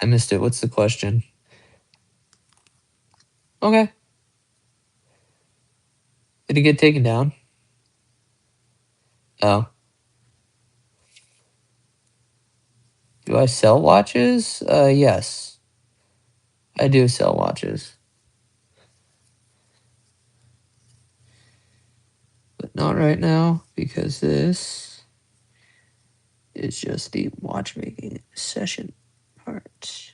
I missed it. What's the question? Okay. Did it get taken down? Oh. Do I sell watches? Yes. I do sell watches. But not right now because this is just the watchmaking session part.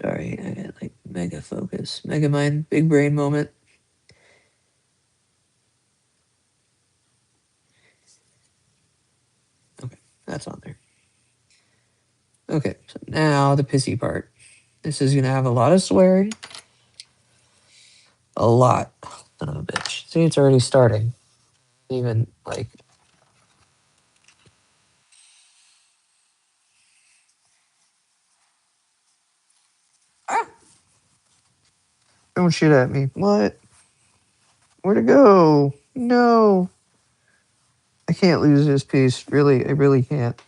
Sorry, I got like mega focus, mega mind, big brain moment. Okay, that's on there. Okay, so now the pissy part. This is gonna have a lot of swearing. A lot. Son of a bitch. See, it's already starting. Even like. Ah! Don't shoot at me. What? Where'd it go? No. I can't lose this piece. Really, I really can't.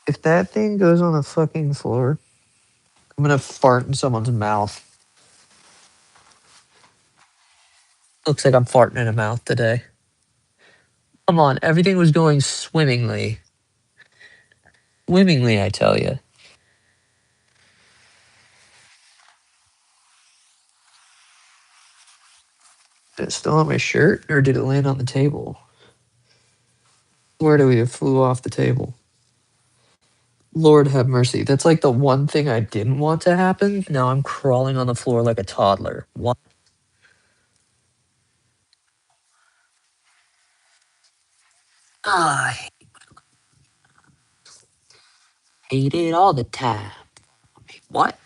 If that thing goes on the fucking floor, I'm gonna fart in someone's mouth. Looks like I'm farting in a mouth today. Come on, everything was going swimmingly. Swimmingly, I tell you. Is it still on my shirt, or did it land on the table? Where do we have flew off the table? Lord have mercy. That's like the one thing I didn't want to happen. Now I'm crawling on the floor like a toddler. What? I hate it all the time. What?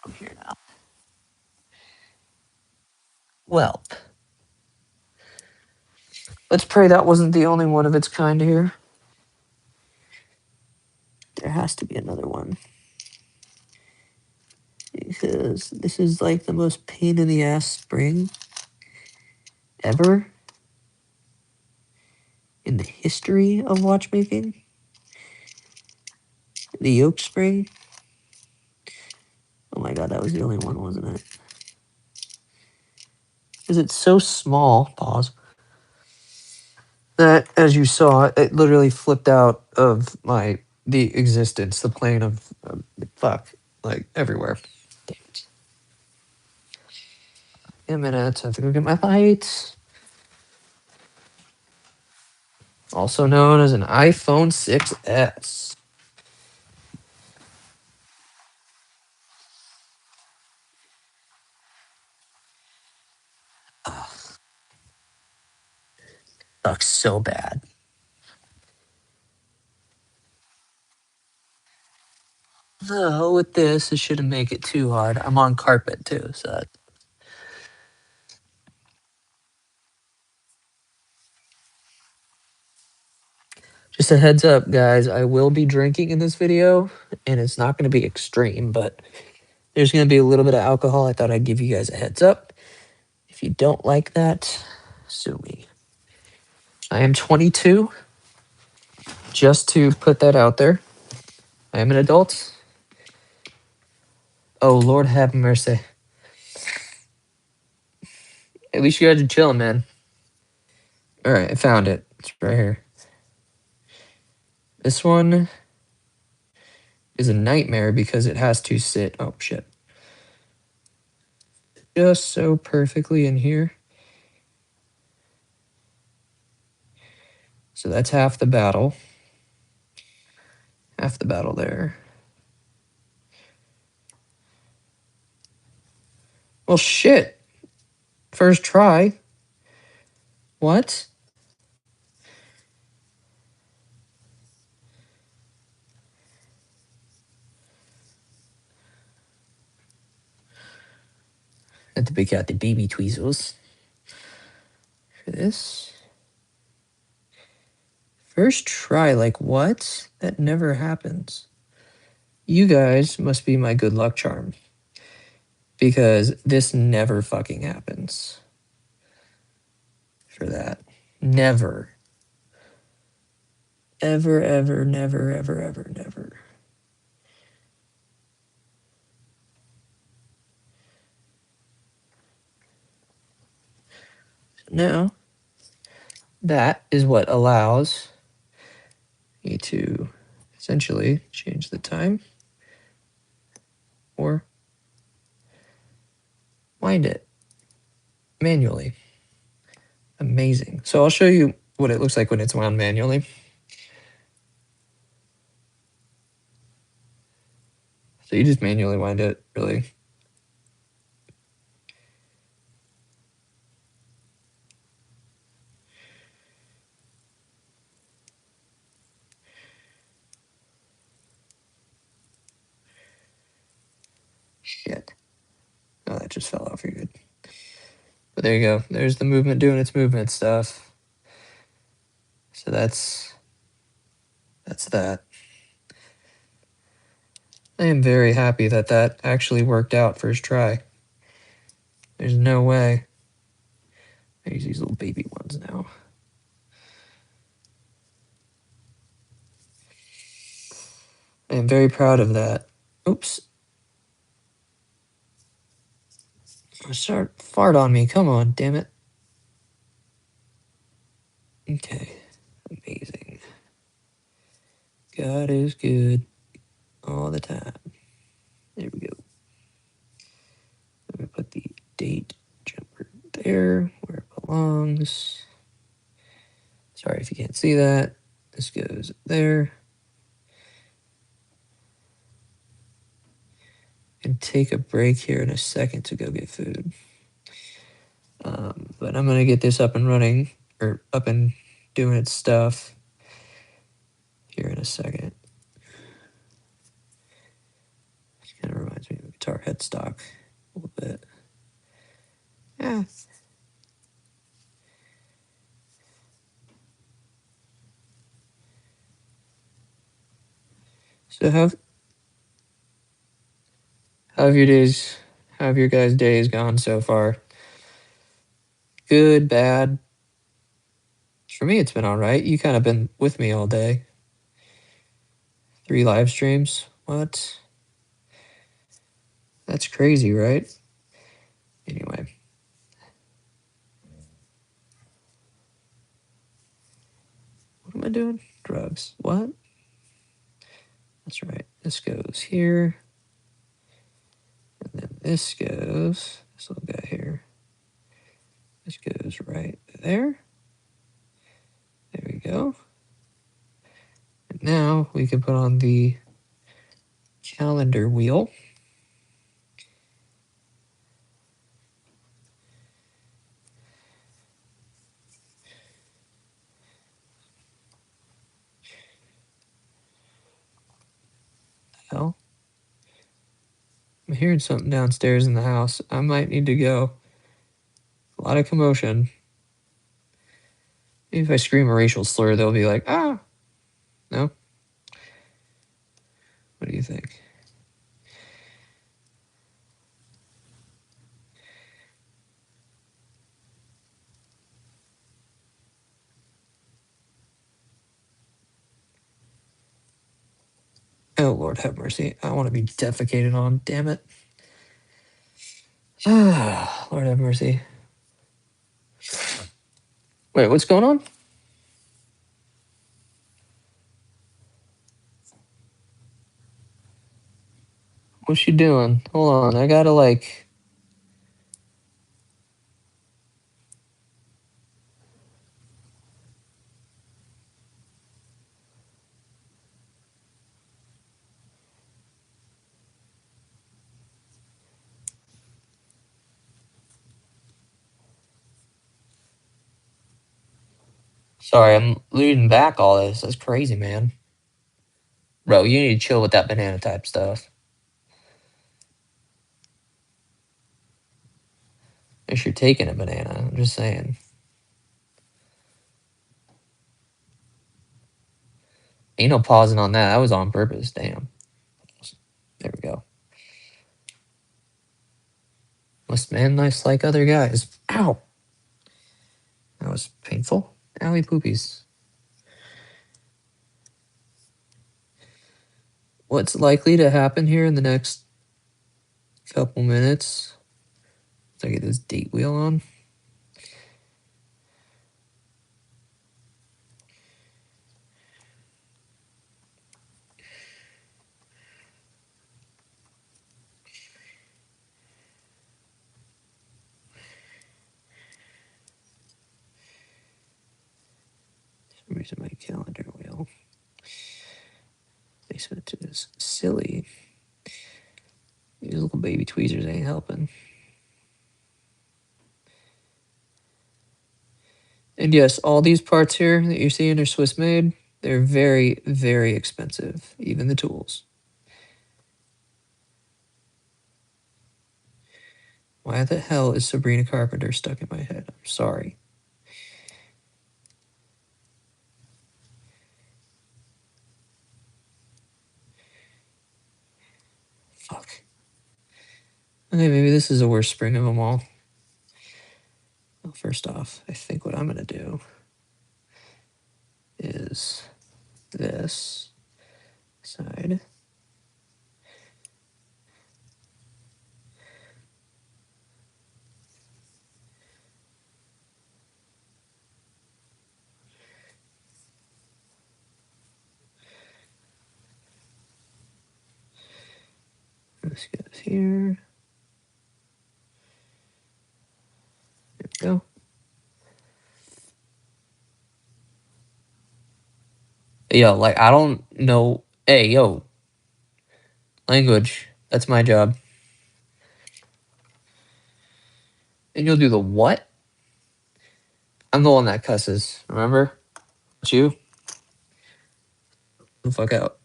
I'm here now. Well, let's pray that wasn't the only one of its kind here. on. Because this is like the most pain in the ass spring ever in the history of watchmaking. The yoke spring. Oh my god, that was the only one, wasn't it? Because it's so small, pause, that as you saw, it literally flipped out of the existence, the plane of fuck, like everywhere. Damn it. A minute, I have to go get my lights. Also known as an iPhone 6S. Sucks so bad. Though with this, it shouldn't make it too hard. I'm on carpet too, so just a heads up, guys. I will be drinking in this video, and it's not going to be extreme, but there's going to be a little bit of alcohol. I thought I'd give you guys a heads up. If you don't like that, sue me. I am 22. Just to put that out there, I am an adult. Oh, Lord have mercy. At least you guys are chilling, man. All right, I found it. It's right here. This one is a nightmare because it has to sit. Oh, shit. Just so perfectly in here. So that's half the battle. Half the battle there. Well, shit. First try. What? Had to pick out the baby tweezers for this. First try, like what? That never happens. You guys must be my good luck charm. Because this never fucking happens. For that. Never. Ever, ever, never, ever, ever, never. Now, that is what allows me to essentially change the time or wind it manually. Amazing. So I'll show you what it looks like when it's wound manually. So you just manually wind it, really. Shit. Oh, that just fell off. You're good. But there you go. There's the movement doing its movement stuff. So that's that. I am very happy that that actually worked out first try. There's no way. I use these little baby ones now. I am very proud of that. Oops. Start fart on me. Come on, damn it. Okay. Amazing. God is good all the time. There we go. I'm going to put the date jumper there where it belongs. Sorry if you can't see that. This goes there. And take a break here in a second to go get food. But I'm going to get this up and running, or up and doing its stuff here in a second. This kind of reminds me of a guitar headstock a little bit. Yeah. So How have your days? How have your guys' days gone so far? Good, bad? For me, it's been all right. You kind of been with me all day. 3 live streams. What? That's crazy, right? Anyway, what am I doing? Drugs. What? That's right. This goes here. And then this goes, this little guy here. This goes right there. There we go. And now we can put on the calendar wheel. Hell, I'm hearing something downstairs in the house. I might need to go. A lot of commotion. Maybe if I scream a racial slur, they'll be like, ah. No? What do you think? Oh, Lord have mercy. I want to be defecated on. Damn it. Ah, Lord have mercy. Wait, what's going on? What's she doing? Hold on. I gotta like. Sorry, I'm reading back all this. That's crazy, man. Bro, you need to chill with that banana type stuff. If you're taking a banana, I'm just saying. Ain't no pausing on that. That was on purpose. Damn. There we go. Must man nice like other guys. Ow. That was painful. Owie poopies. What's likely to happen here in the next couple minutes? Let's get this date wheel on. For some reason my calendar wheel. They sent it to this silly. These little baby tweezers ain't helping. And yes, all these parts here that you're seeing are Swiss made. They're very, very expensive, even the tools. Why the hell is Sabrina Carpenter stuck in my head? I'm sorry. Fuck. Okay, maybe this is the worst spring of them all. Well, first off, I think what I'm going to do is this side. This goes here. There we go. Yo, like, I don't know. Hey, yo. Language. That's my job. And you'll do the what? I'm the one that cusses. Remember? It's you. The fuck out.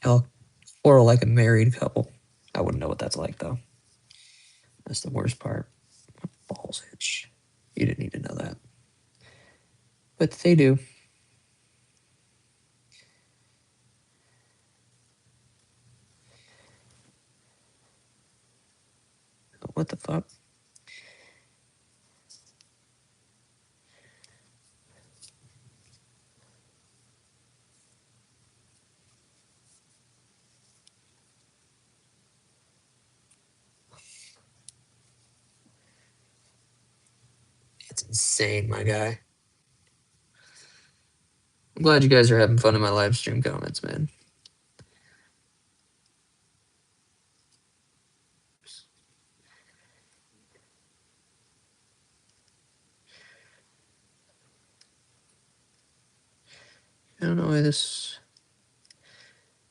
Y'all quarrel like a married couple. I wouldn't know what that's like, though. That's the worst part. Balls itch. You didn't need to know that. But they do. What the fuck? It's insane, my guy. I'm glad you guys are having fun in my live stream comments, man. I don't know why this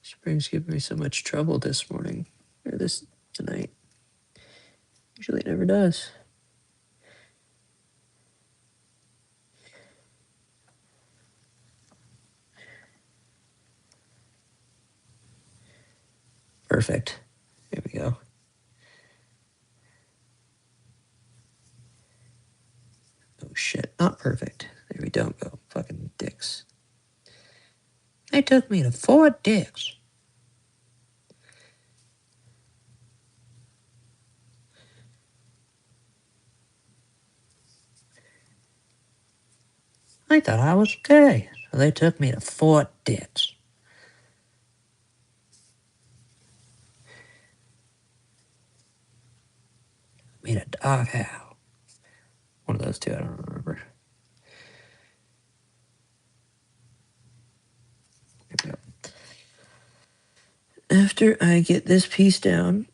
spring's giving me so much trouble this morning. Or this tonight. Usually it never does. Perfect. There we go. Oh shit, not perfect. There we don't go. Fucking dicks. They took me to 4 dicks. I thought I was gay, so they took me to 4 dicks. Meet a dog how. One of those two, I don't remember. There we go. After I get this piece down,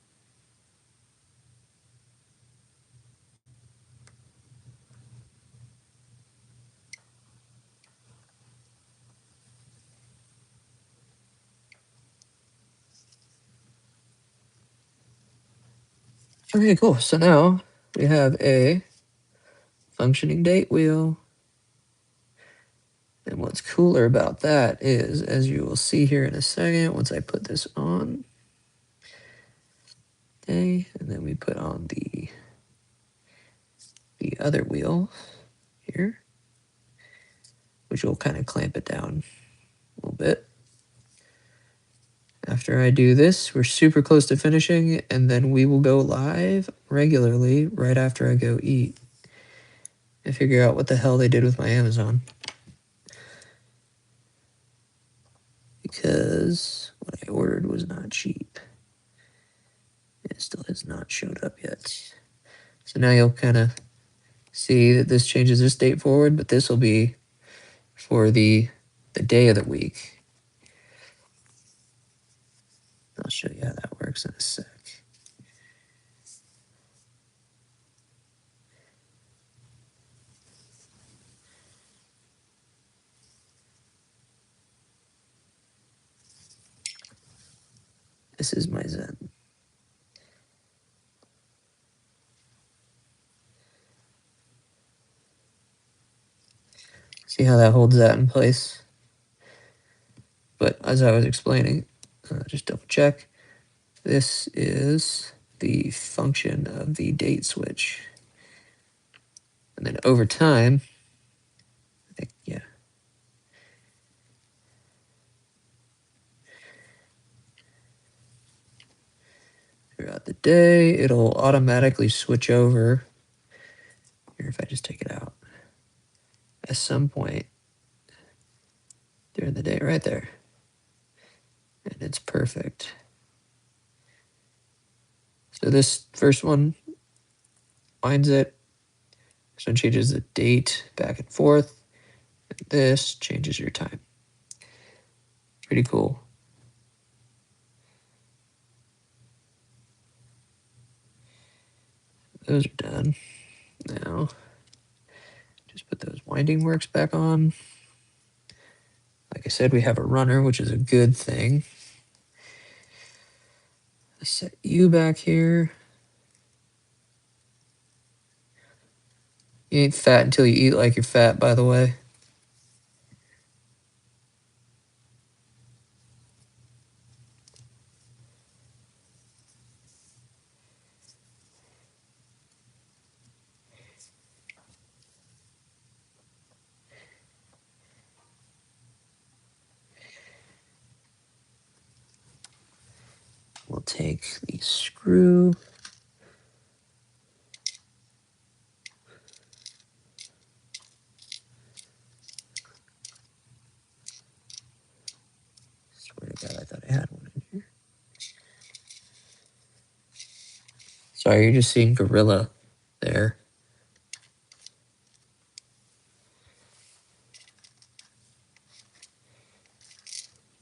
okay, cool. So now we have a functioning date wheel. And what's cooler about that is, as you will see here in a second, once I put this on, okay, and then we put on the other wheel here, which will kind of clamp it down a little bit. After I do this, we're super close to finishing, and then we will go live regularly right after I go eat and figure out what the hell they did with my Amazon. Because what I ordered was not cheap. It still has not showed up yet. So now you'll kind of see that this changes this date forward, but this will be for the day of the week. I'll show you how that works in a sec. This is my Zen. See how that holds that in place? But as I was explaining, just double check. This is the function of the date switch. And then over time, I think, yeah. Throughout the day, it'll automatically switch over. Here, if I just take it out. At some point during the day, right there. And it's perfect. So this first one finds it. This one changes the date back and forth. And this changes your time. Pretty cool. Those are done. Now, just put those winding works back on. Like I said, we have a runner, which is a good thing. Let's set you back here. You ain't fat until you eat like you're fat, by the way. We'll take the screw Sorry, you're just seeing gorilla there.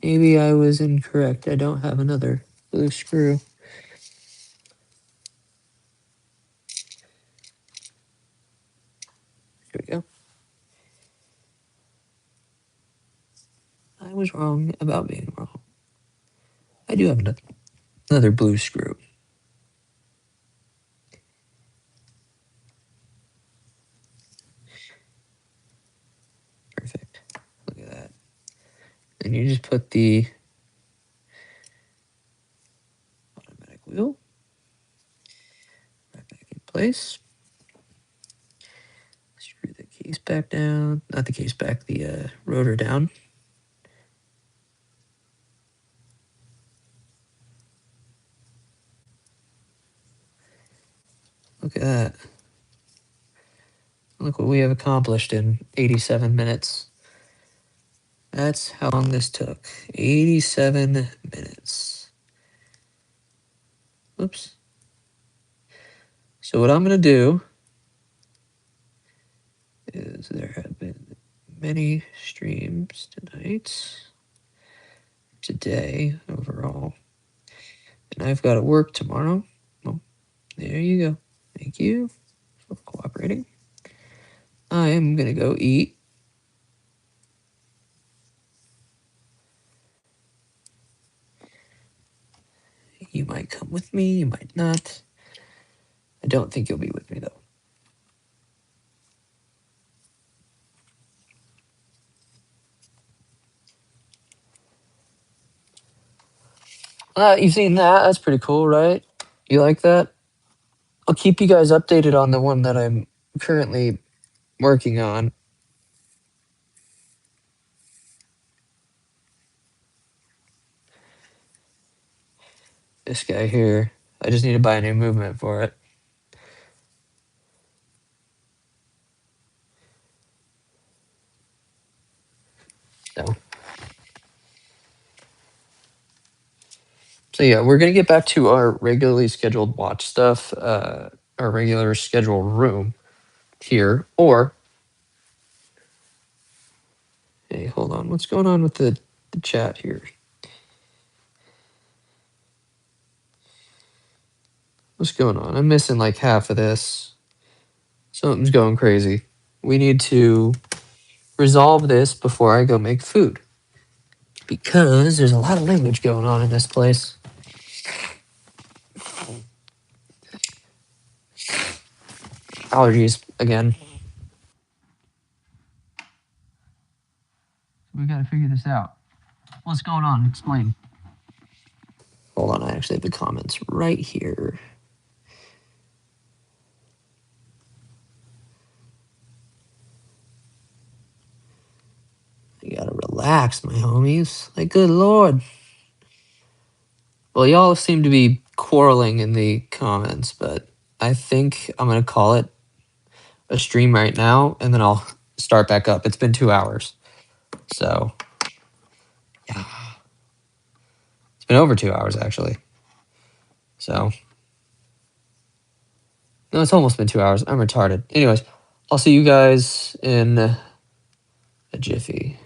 Maybe I was incorrect. I don't have another blue screw. Here we go. I was wrong about being wrong. I do have another blue screw. Perfect. Look at that. And you just put the automatic wheel right back in place. Screw the case back down. Not the case back, the rotor down. Look at that. Look what we have accomplished in 87 minutes. That's how long this took. 87 minutes. Oops. So what I'm going to do is there have been many streams today overall. And I've got to work tomorrow. Well, there you go. Thank you for cooperating. I am going to go eat. You might come with me, you might not. I don't think you'll be with me, though. You've seen that? That's pretty cool, right? You like that? I'll keep you guys updated on the one that I'm currently working on. This guy here. I just need to buy a new movement for it. So yeah, we're gonna get back to our regularly scheduled watch stuff, our regular scheduled room here. Or, hey, hold on, what's going on with the chat here? What's going on? I'm missing like half of this. Something's going crazy. We need to resolve this before I go make food, because there's a lot of language going on in this place. Allergies again. We gotta figure this out. What's going on? Explain. Hold on, I actually have the comments right here. You gotta relax, my homies. Like, good lord. Well, y'all seem to be quarreling in the comments, but I think I'm gonna call it a stream right now, and then I'll start back up. It's been 2 hours. So, yeah. It's been over 2 hours, actually. So, no, it's almost been 2 hours. I'm retarded. Anyways, I'll see you guys in a jiffy.